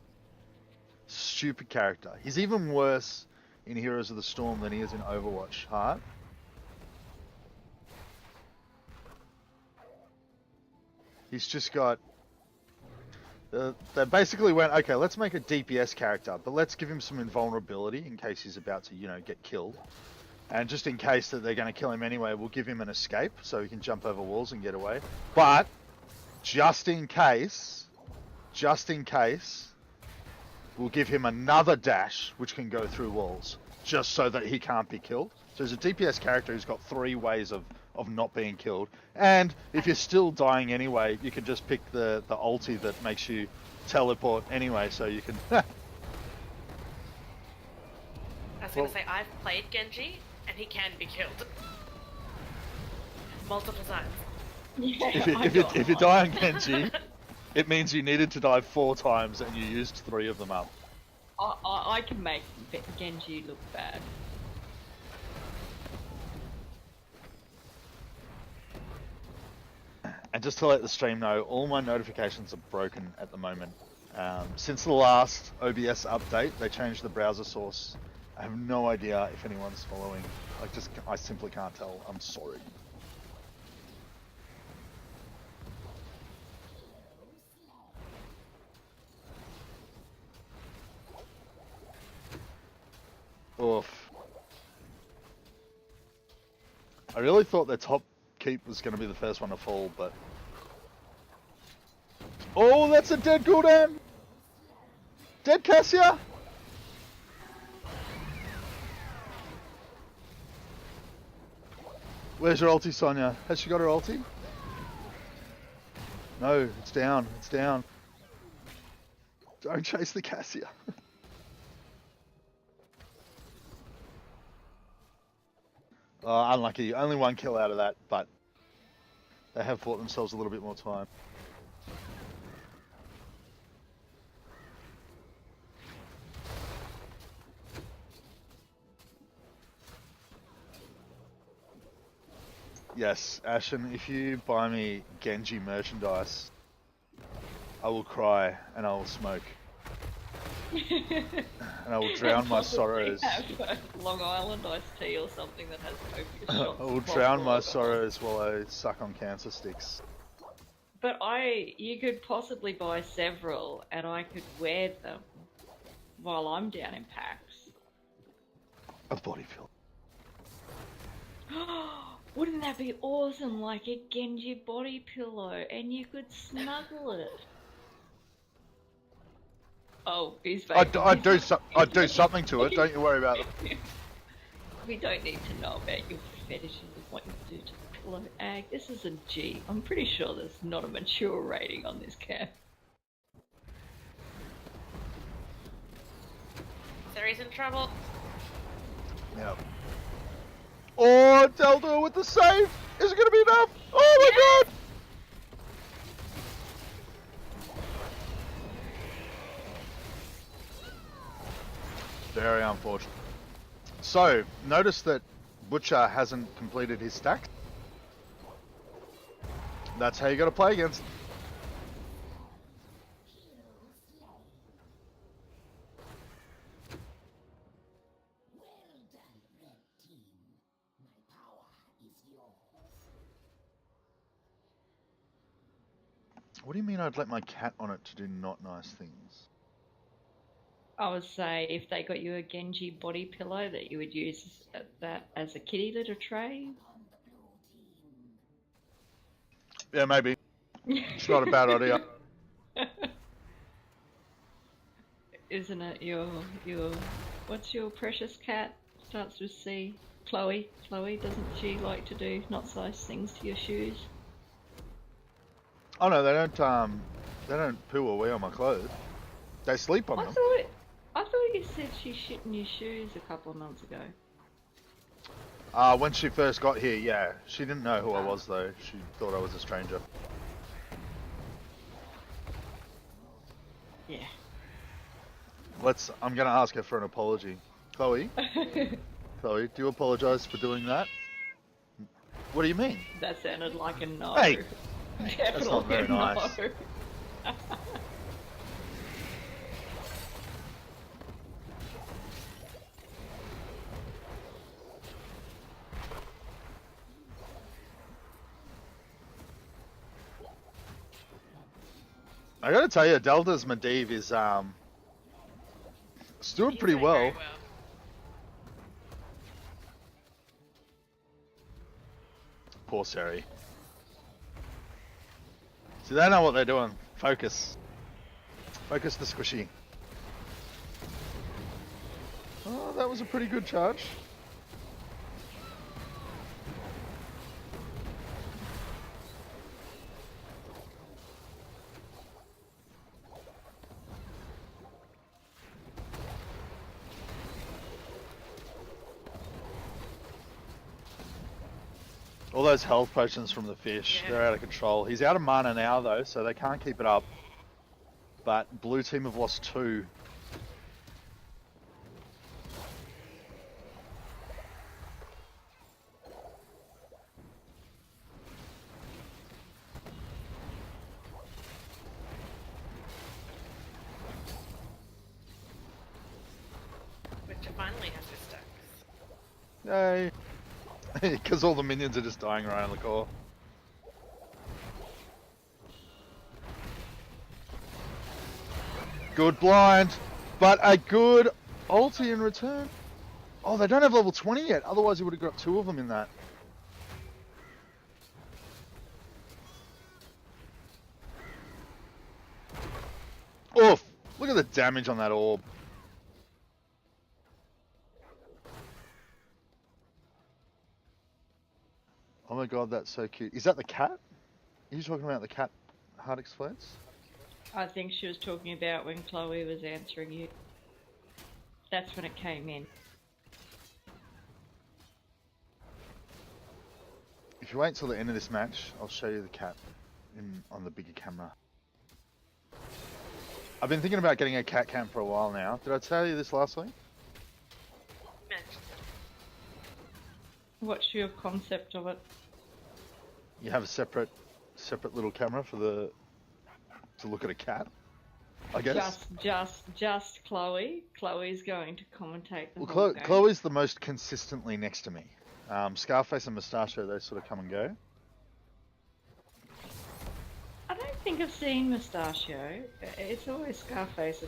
Stupid character. He's even worse in Heroes of the Storm than he is in Overwatch. Heart. He's just got... they basically went, okay, let's make a DPS character, but let's give him some invulnerability in case he's about to, get killed. And just in case that they're going to kill him anyway, we'll give him an escape so he can jump over walls and get away. But, just in case, we'll give him another dash which can go through walls, just so that he can't be killed. So he's a DPS character who's got 3 ways of not being killed. And if you're still dying anyway, you can just pick the ulti that makes you teleport anyway, so you can... I was going to say, I've played Genji, and he can be killed. Multiple times. Yeah, if you die on Genji, it means you needed to die 4 times and you used 3 of them up. I can make Genji look bad. And just to let the stream know, all my notifications are broken at the moment. Since the last OBS update, they changed the browser source. I have no idea if anyone's following. I simply can't tell. I'm sorry. Oof. I really thought their top keep was going to be the first one to fall, but... Oh, that's a dead Gul'dan! Dead Cassia! Where's your ulti, Sonya? Has she got her ulti? No, it's down. It's down. Don't chase the Cassia. Unlucky. Only 1 kill out of that, but they have bought themselves a little bit more time. Yes, Ashen, if you buy me Genji merchandise, I will cry and I will smoke. And I will drown my sorrows. Have Long Island iced tea or something that has copious shots. I will drown my sorrows while I suck on cancer sticks. But you could possibly buy several, and I could wear them while I'm down in PAX. A body pill. Wouldn't that be awesome? Like a Genji body pillow, and you could snuggle it. Oh, he's I'd do something to it. Don't you worry about it. We don't need to know about your fetishes of what you do to the pillow. Ag, this is a G. I'm pretty sure there's not a mature rating on this cam. Ceres in trouble. Yep. Oh, Delta with the save! Is it going to be enough? Oh my god! Very unfortunate. So, notice that Butcher hasn't completed his stack. That's how you got to play against. What do you mean I'd let my cat on it to do not nice things? I would say if they got you a Genji body pillow that you would use that as a kitty litter tray. Yeah, maybe. It's not a bad idea. Isn't it your what's your precious cat? Starts with C. Chloe. Chloe, doesn't she like to do not so nice things to your shoes? Oh no, they don't poo or wee on my clothes. They sleep on them. I thought you said she shit in your shoes a couple of months ago. When she first got here, yeah. She didn't know who I was though. She thought I was a stranger. Yeah. I'm gonna ask her for an apology. Chloe? Chloe, do you apologise for doing that? What do you mean? That sounded like a no. Hey! Definitely not very no. nice. I gotta tell you, Delta's Medivh is doing He's pretty doing well. very well. Poor Seri. See, they know what they're doing. Focus. Focus the squishy. Oh, that was a pretty good charge. All those health potions from the fish, Yeah. they're out of control. He's out of mana now though, so they can't keep it up. But blue team have lost 2. Which finally has his stacks. Yay. Because all the minions are just dying around the core. Good blind, but a good ulti in return. Oh, they don't have level 20 yet, otherwise he would have got 2 of them in that. Oof! Look at the damage on that orb. Oh my god, that's so cute. Is that the cat? Are you talking about the cat heart explodes? I think she was talking about when Chloe was answering you. That's when it came in. If you wait till the end of this match, I'll show you the cat on the bigger camera. I've been thinking about getting a cat cam for a while now. Did I tell you this last week? Mentioned it. What's your concept of it? You have a separate little camera for to look at a cat, I guess. Just Chloe. Chloe's going to commentate the Well, whole game. Chloe's the most consistently next to me. Scarface and Mustachio, they sort of come and go. I don't think I've seen Mustachio. It's always Scarface.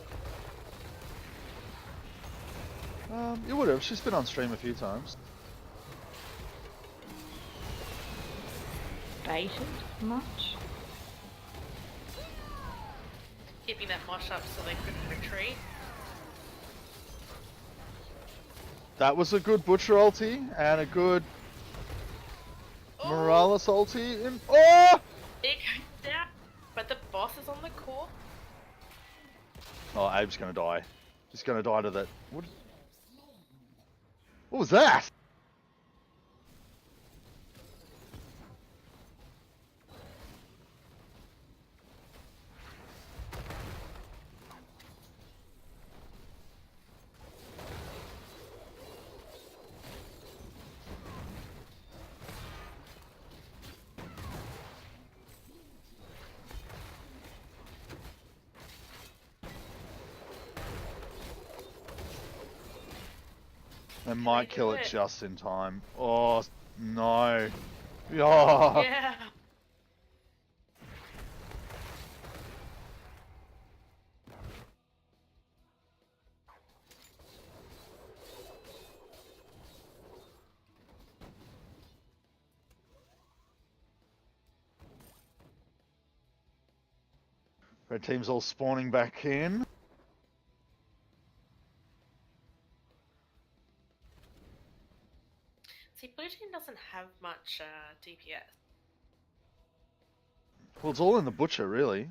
You would have. She's been on stream a few times. Baited much? Keeping that mosh up so they couldn't retreat. That was a good Butcher ulti and a good Oh, Morales ulti. Oh! it goes down, but the boss is on the core. Oh, Abe's gonna die. He's gonna die to that. What was that? They might do kill it it? just in time. Oh, no. Oh. Yeah. Red team's all spawning back in. See, blue team doesn't have much DPS. Well, it's all in the Butcher, really.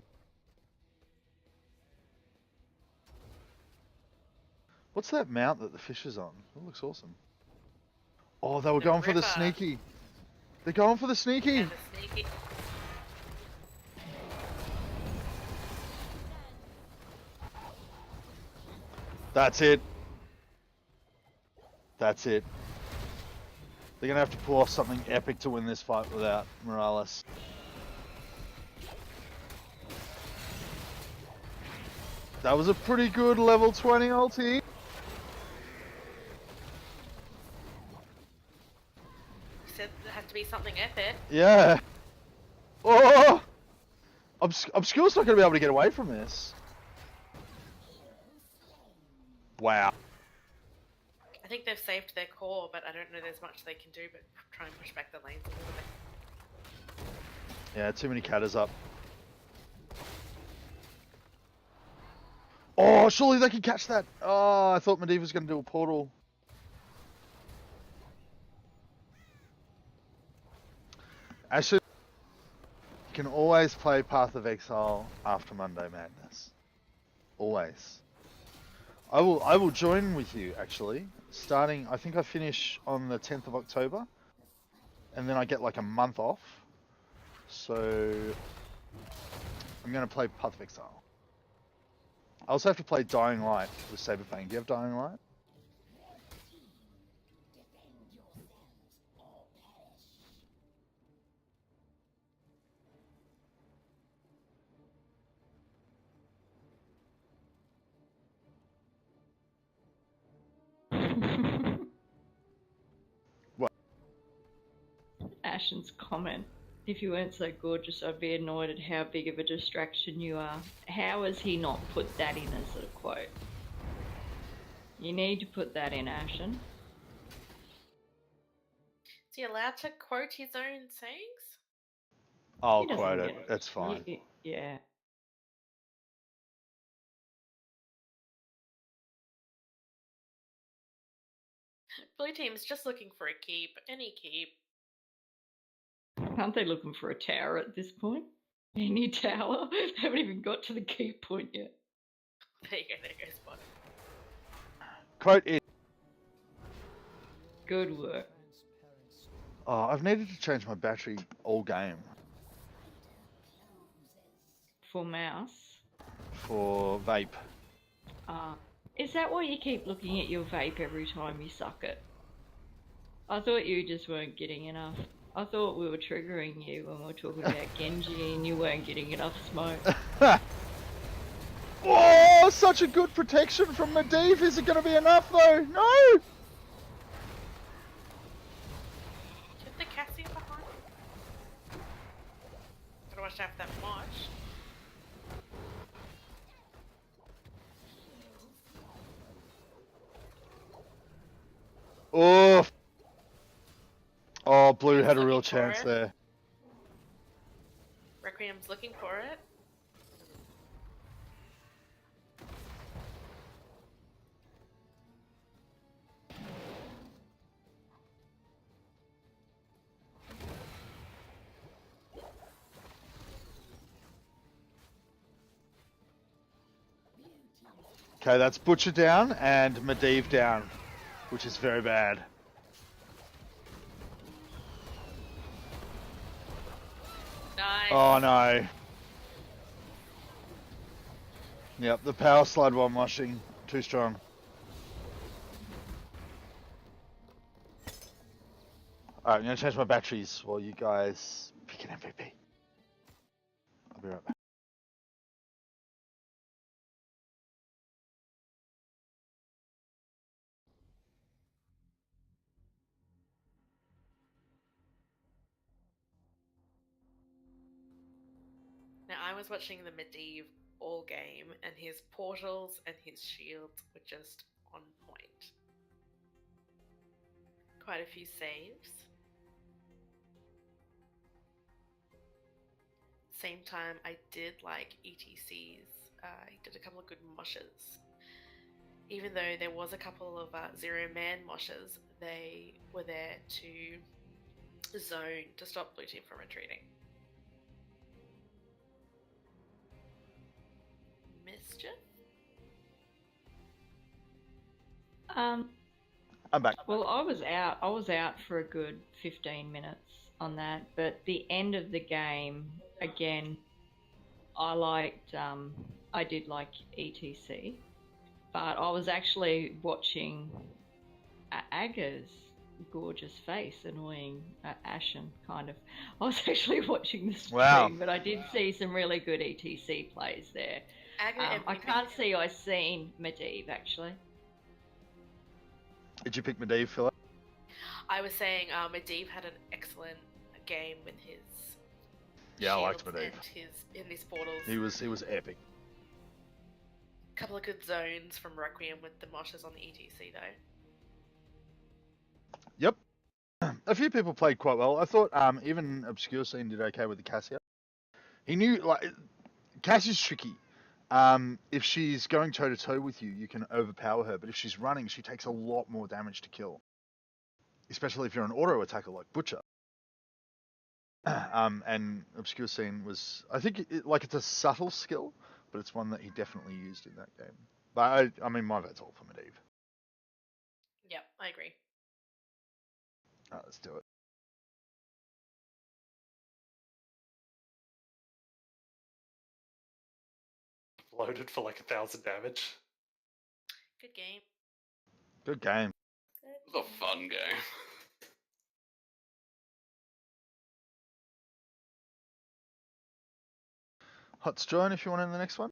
What's that mount that the fish is on? It looks awesome. Oh, they were The going for the Ripper. sneaky. They're going for the sneaky. Yeah, the sneaky. That's it. That's it. They're going to have to pull off something epic to win this fight without Morales. That was a pretty good level 20 ulti. You said there has to be something epic. Yeah. Oh! Obscure's not going to be able to get away from this. Wow. I think they've saved their core, but I don't know there's much they can do but try and push back the lanes a little bit. Yeah, too many catters up. Oh, surely they can catch that. Oh, I thought Medivh was going to do a portal. Actually, you can always play Path of Exile after Monday Madness. Always. I will join with you, actually. Starting, I think I finish on the 10th of October. And then I get like a month off. So, I'm going to play Path of Exile. I also have to play Dying Light with Saberfang. Do you have Dying Light? What? Ashen's comment. If you weren't so gorgeous, I'd be annoyed at how big of a distraction you are. How has he not put that in as a quote? You need to put that in, Ashen. Is he allowed to quote his own sayings? I'll He doesn't quote get it. That's fine. Yeah. Blue team's just looking for a keep. Any keep. Aren't they looking for a tower at this point? Any tower? They haven't even got to the key point yet. There you go, Spot. Quote it. Good work. Oh, I've needed to change my battery all game. For mouse. For vape. Is that why you keep looking at your vape every time you suck it? I thought you just weren't getting enough. I thought we were triggering you when we were talking about Genji and you weren't getting enough smoke. Oh, such a good protection from Medivh. Is it going to be enough though? No! Get the Cassie behind. Gotta watch out for that Mosh. Oh. Oh, Blue He's had a looking real for chance it. there. Requiem's looking for it. Okay, that's Butcher down and Medivh down, which is very bad. Nice. Oh no. Yep, the power slide while moshing. Too strong. Alright, I'm gonna change my batteries while you guys pick an MVP. I'll be right back. Now I was watching the Medivh all game, and his portals and his shields were just on point. Quite a few saves. Same time, I did like ETCs. I did a couple of good moshes. Even though there was a couple of zero-man moshes, they were there to zone to stop blue team from retreating. Mischief? I'm back. Well, I was out for a good 15 minutes on that, but the end of the game, again, I did like ETC, but I was actually watching Aga's gorgeous face annoying Ashen, kind of. I was actually watching the stream, Wow. but I did see some really good ETC plays there. Aggro I MVP can't see I seen Medivh actually. Did you pick Medivh, Philip? I was saying Medivh had an excellent game with his Yeah, I liked shields Medivh. and his portals. He was epic. Couple of good zones from Requiem with the moshes on the ETC though. Yep. A few people played quite well. I thought even Obscure Scene did okay with the Cassia. He knew, like, Cassia's tricky. If she's going toe to toe with you, you can overpower her. But if she's running, she takes a lot more damage to kill. Especially if you're an auto attacker like Butcher. And Obscure Scene was, I think, it's a subtle skill, but it's one that he definitely used in that game. But I mean, my vote's all for Medivh. Yep, I agree. Let's do it. Loaded for like 1,000 damage. Good game. Good game. It was a fun game. Hot's join if you want in the next one.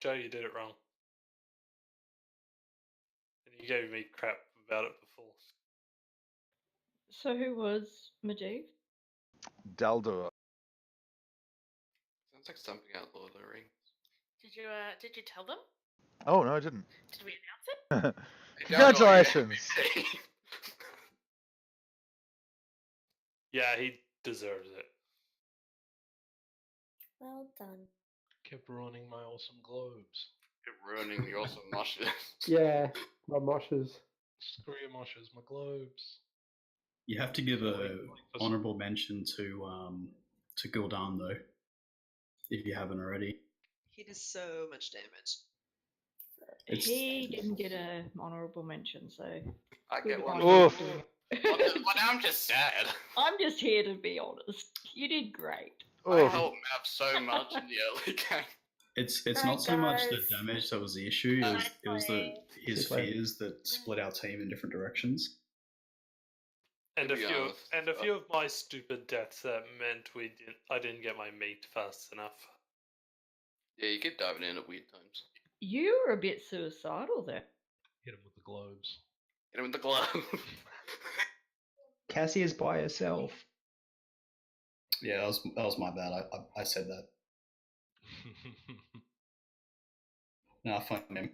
Joe, you did it wrong. And you gave me crap about it before. So who was Medivh? Daldor. Sounds like something out Lord of the Rings. Did you tell them? Oh no, I didn't. Did we announce it? Congratulations. Yeah, he deserves it. Well done. Kept ruining my awesome globes. You're ruining your awesome moshes. Yeah, my moshes. Screw your moshes, my globes. You have to give a honourable mention to Gul'dan though, if you haven't already. He does so much damage. He didn't get an honourable mention, so. I good get one. on you Oof. for doing it. Well, now I'm just sad. I'm just here to be honest. You did great. I helped Mav so much in the early game. It's Right, not so much the guys. damage that was the issue. It was his This way. fears that split our team in different directions. And To a be few honest, of my stupid deaths that meant I didn't get my meat fast enough. Yeah, you get diving in at weird times. You were a bit suicidal there. Hit him with the globes. Hit him with the glove. Cassia's by herself. Yeah, that was my bad. I said that. No, fuck him.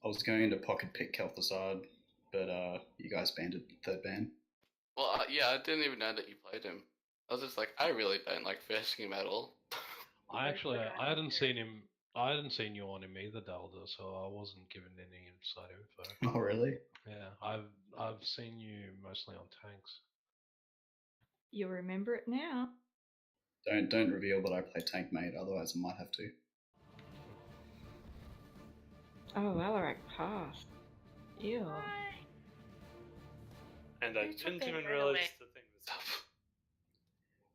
I was going to pocket pick Kel'Thuzad, but you guys banned it, third ban. Well, yeah, I didn't even know that you played him. I was just like, I really don't like versing him at all. I hadn't seen him. I hadn't seen you on him either, Dalda, so I wasn't given any inside info. Oh, really? Yeah, I've seen you mostly on tanks. You remember it now. Don't reveal that I play tank mate, otherwise I might have to. Oh, Alarak passed. Ew. And I You took didn't that even right realize away. the thing was up.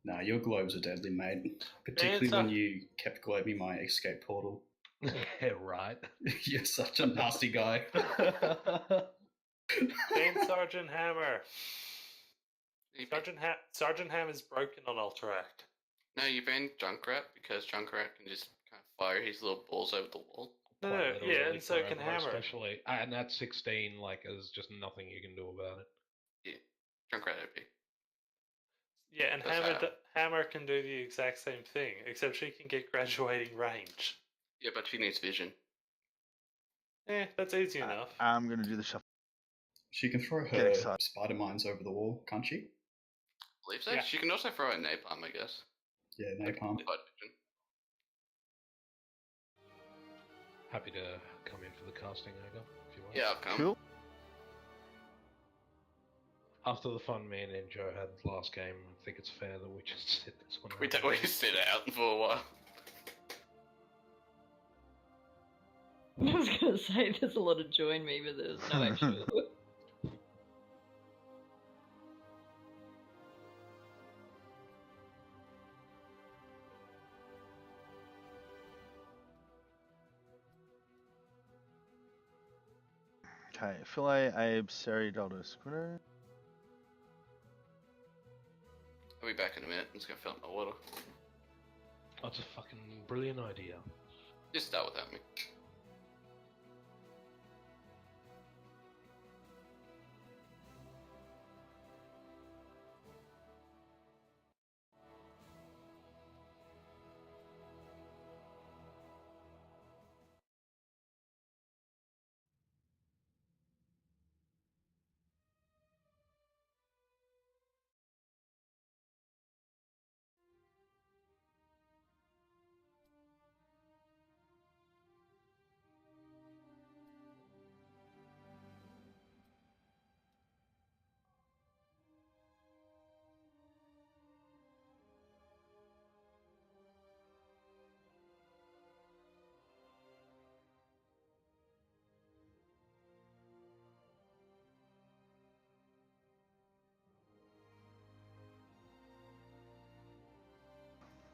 Nah, your globes are deadly, mate. Particularly when you kept globing my escape portal. Yeah, right. You're such a nasty guy. Ban Sergeant Hammer. Sergeant Ham is broken on Alteract. No, you banned Junkrat because Junkrat can just kind of fire his little balls over the wall. No, Quite literally yeah, and so can forever, Hammer. Especially, and at 16, like, there's just nothing you can do about it. Yeah, Junkrat OP. Yeah, and That's Hammer can do the exact same thing, except she can get graduating range. Yeah, but she needs vision. That's easy enough. I'm going to do the shuffle. She can throw Get her excited. spider mines over the wall, can't she? I believe so. Yeah. She can also throw a napalm, I guess. Yeah, napalm. Light vision. Happy to come in for the casting, Aga, if you want. Yeah, I'll come. Cool. After the fun me and Joe had last game, I think it's fair that we just sit this one We out. don't sit out for a while. I was going to say there's a lot of join me, but there's no actual. Okay, Filet, Abe, Seri, Daldo, Squiddo. I'll be back in a minute. I'm just gonna fill up my water. That's a fucking brilliant idea. Just start without me.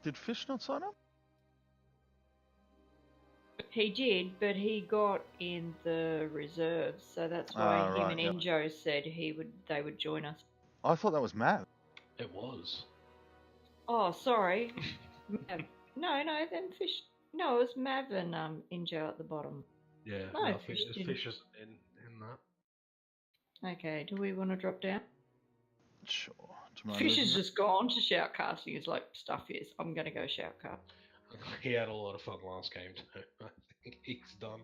Did Fish not sign up? He did, but he got in the reserves, so that's why him right, and yep. Injo said they would join us. I thought that was Matt. It was. Oh, sorry. Mav. No, then Fish. No, it was Mav and Injo at the bottom. Yeah, No, no, Fish didn't. Fish is in that. Okay, do we want to drop down? Sure. Do you mind Fish has moving just gone to shoutcasting. He's like, stuff is, I'm going to go shoutcast. He had a lot of fun last game too. I think he's done.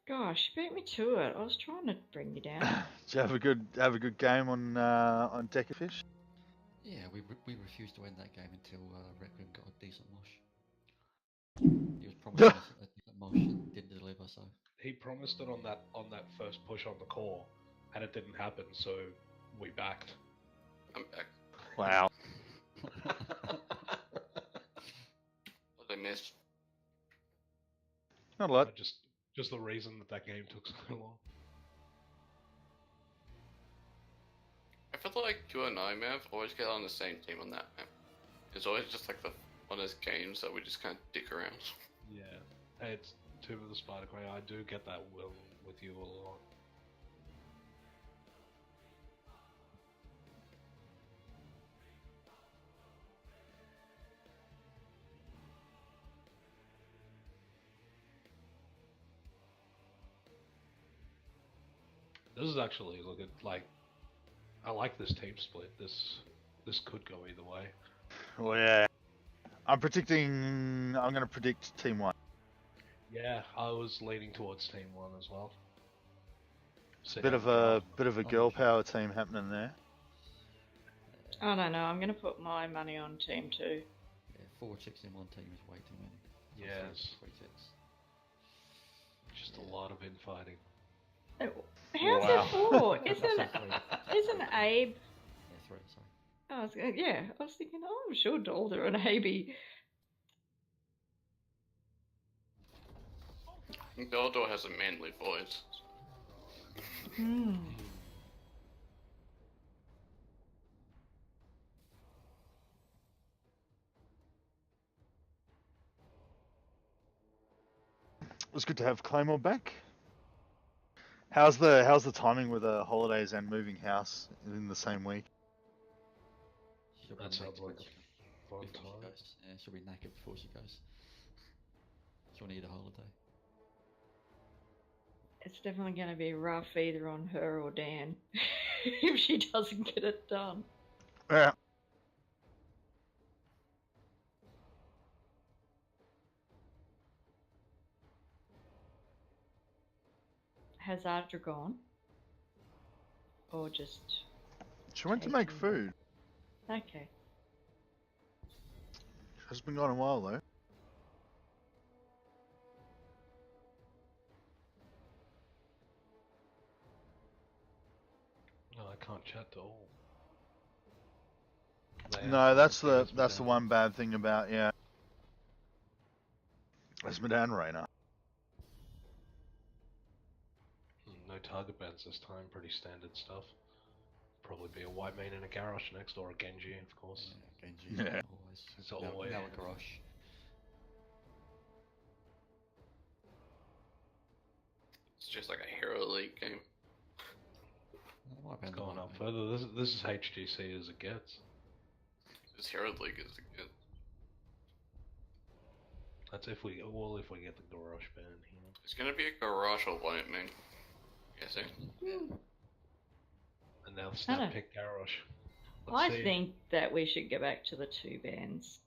Gosh, you beat me to it. I was trying to bring you down. Did you have a good game on Deck of Fish? Yeah, we refused to win that game until Requiem got a decent mosh. He was promising us a decent mosh and didn't deliver, so. He promised it on that first push on the core, and it didn't happen, so we backed. I'm back. Wow. What did I miss? Not a lot. Just the reason that game took so long. I feel like you and I, Mav, always get on the same team on that map. It's always just like one of those games that we just kind of dick around. Yeah, it's Tomb of the Spider Queen. I do get that will with you a lot. This is actually I like this team split. This could go either way. Well, yeah. I'm going to predict Team 1. Yeah, I was leaning towards Team 1 as well. Bit of a girl power team happening there. I don't know. I'm going to put my money on Team 2. Yeah, 4 chicks in one team is way too many. Yes. 3 chicks. Just a lot of infighting. How's that 4? Isn't Abe? Yeah, 3, sorry. I was thinking, I'm sure Dalder and Abe. Dodo has a manly voice. It was good to have Claymore back. How's the timing with the holidays and moving house in the same week? That sounds like a fun time. Yeah, she'll be knackered before she goes. She'll need a holiday. It's definitely going to be rough either on her or Dan if she doesn't get it done. Yeah. Has Audra gone? Or just... She went to make food. Okay. Has been gone a while though. No, I can't chat at all. No, that's the one bad thing about Esmeralda Rainer. target bans this time, pretty standard stuff. Probably be a white main and a Garrosh next, or a Genji, of course. Yeah, Genji, Yeah. always. It's Now, always now a Garrosh. It's just like a Hero League game. It's going up further. This is HGC as it gets. This Hero League is good. That's if we get the Garrosh ban here. It's gonna be a Garrosh or white main. Guessing. And now Snap pick Garrosh. I think that we should go back to the 2 bans.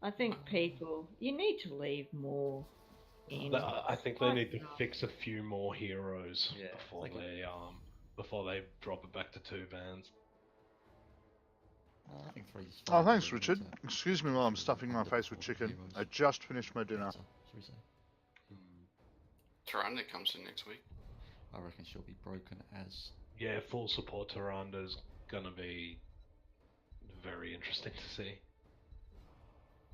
I think people, you need to leave more in. I think they need to fix a few more heroes before they drop it back to 2 bans. I think 3's Oh, thanks, Richard. Excuse me while I'm stuffing my face with chicken. I just finished my dinner. Should we say? Tyrande comes in next week. I reckon she'll be broken as. Yeah, full support Tyranda's gonna be very interesting to see.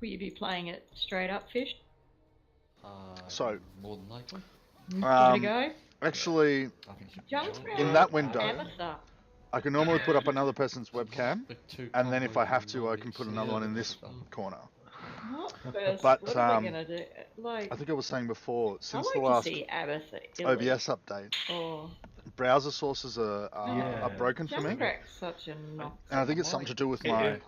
Will you be playing it straight up, Fish? So, more than likely. Give it a go. Actually, in that window, I can normally put up another person's webcam, and then if I have to, I can put another one in this corner. But But what are we gonna do? I think I was saying before, since the I like last to see Abathur OBS update, browser sources are broken for me, Junkrat's such a knock. and I think it's something to do with my.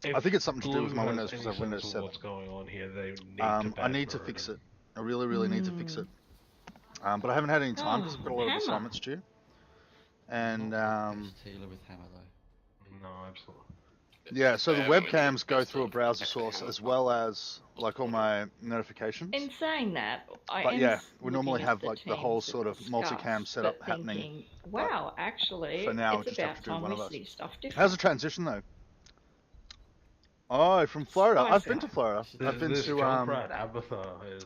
I think it's something to do with my Windows because I have Windows 7. What's going on here? They need I need to fix it. I really need to fix it. But I haven't had any time because I've got a lot of assignments due. And Teela with Hammer though. No, absolutely. yeah, so the webcams go through a browser source as well as like all my notifications. In saying that, But yeah, we normally have like the whole sort of multicam setup happening. Wow, actually, for now, it's just have about to do one time of we those. see stuff different. How's the transition though? Oh, from Florida. Spicy. I've been to Florida. I've been This to Junkrat Abathur is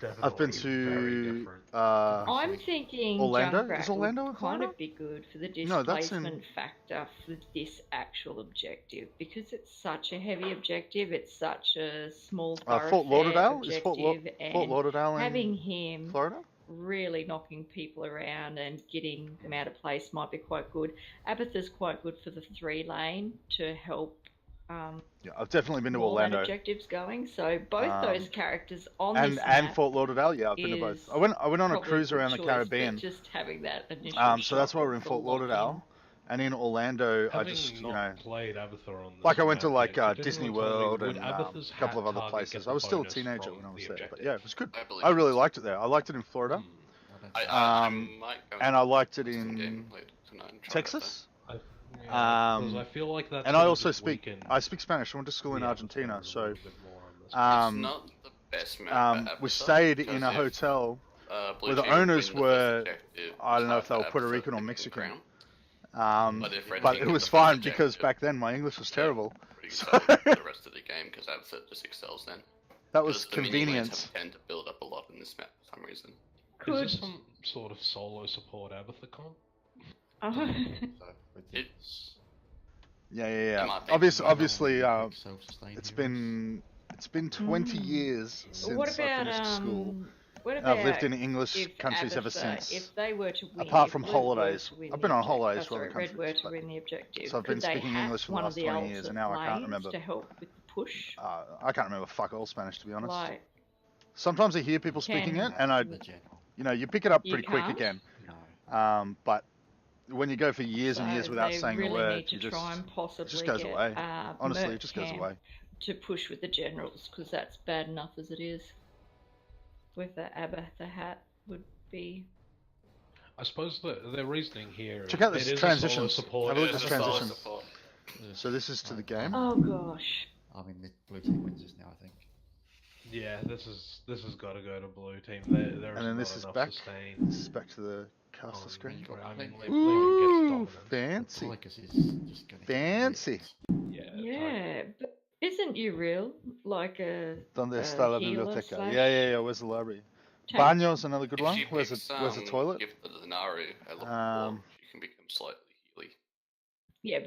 definitely I've been very to different. I'm thinking Orlando? Junkrat Is Orlando in would kind Florida? of be good for the No, that's in- displacement factor for this actual objective because it's such a heavy objective. It's such a small thoroughfare Fort Lauderdale? Is Fort objective, Fort Lauderdale in having him Florida? really knocking people around and getting them out of place might be quite good. Abathur's quite good for the 3 lane to help. Yeah, I've definitely been to all that Orlando. objectives going. So both those characters on and this and map Fort Lauderdale. Yeah, I've been to both. is I went on a probably cruise good around the choice, but Caribbean. Just having that initial. So that's shock why we're in of the Fort lock-in. Lauderdale, and in Orlando, I Having just not played Abathur on this like I went to map like yet, could Disney anyone tell me, World would and Abathur's a couple of hat other target places. get I was the still a bonus teenager from when I was the there, but objective? yeah, it was good. I believe I really liked it there. I liked it in Florida, I might go and I liked it some game in later tonight and try Texas. Because I feel like that's and I sort of also this speak weekend. I speak Spanish. I went to school in Argentina, so It's not the best map for we Abathur, stayed because in a if, hotel Blue where the team owners win the were, first objective, I don't know if it's they were hard for Puerto Abathur Rican to or pick the Mexican. crown. But if Red But team it get was the first fine because objective, back then my English was terrible. pretty So excited for the rest of the game because Abathur just excels then. that was Because the mini lanes convenient. have tend to build up a lot in this map for some reason. Is this some sort of solo support Abathur comp? It's Yeah. might be. Obviously, Self-sustained it's heroes. been 20 years since What I about finished school. what And about I've lived in English if countries ever Abathur, since. If they were to win, Apart if from Blue were holidays. to win I've the been on objective- holidays for sorry, other Red were countries, to win the objective. so I've been could they speaking hack English for the one last of the 20 years, and alternate now I can't lanes remember. to help with the push. I can't remember fuck all Spanish, to be honest. Like Sometimes I hear people speaking Can- it, and you pick it up You pretty quick can't? again. But when you go for years and So years without they saying really a word, need to you just try and it possibly just goes get, away. Honestly, Merc it just goes Camp away. to push with the generals because that's bad enough as it is. With the Abathur hat would be. I suppose the reasoning here Check out it this is a transitions. solo support. Have a look It at is this a solo transition. support. So this is to the game. Oh gosh. I mean, the blue team wins this now, I think. Yeah, this has got to go to blue team. There's And then not this is enough back. sustain. This is back to the caster screen. I mean, Ooh, gets fancy. Tychus is just gonna Fancy. Yeah, but isn't you real like a Donde está la healer biblioteca? slash Yeah. Where's the library? tank? Baño's another good If one. she Where's picks, the toilet? Give the Naru a level 4, she can become slightly healy. Yeah,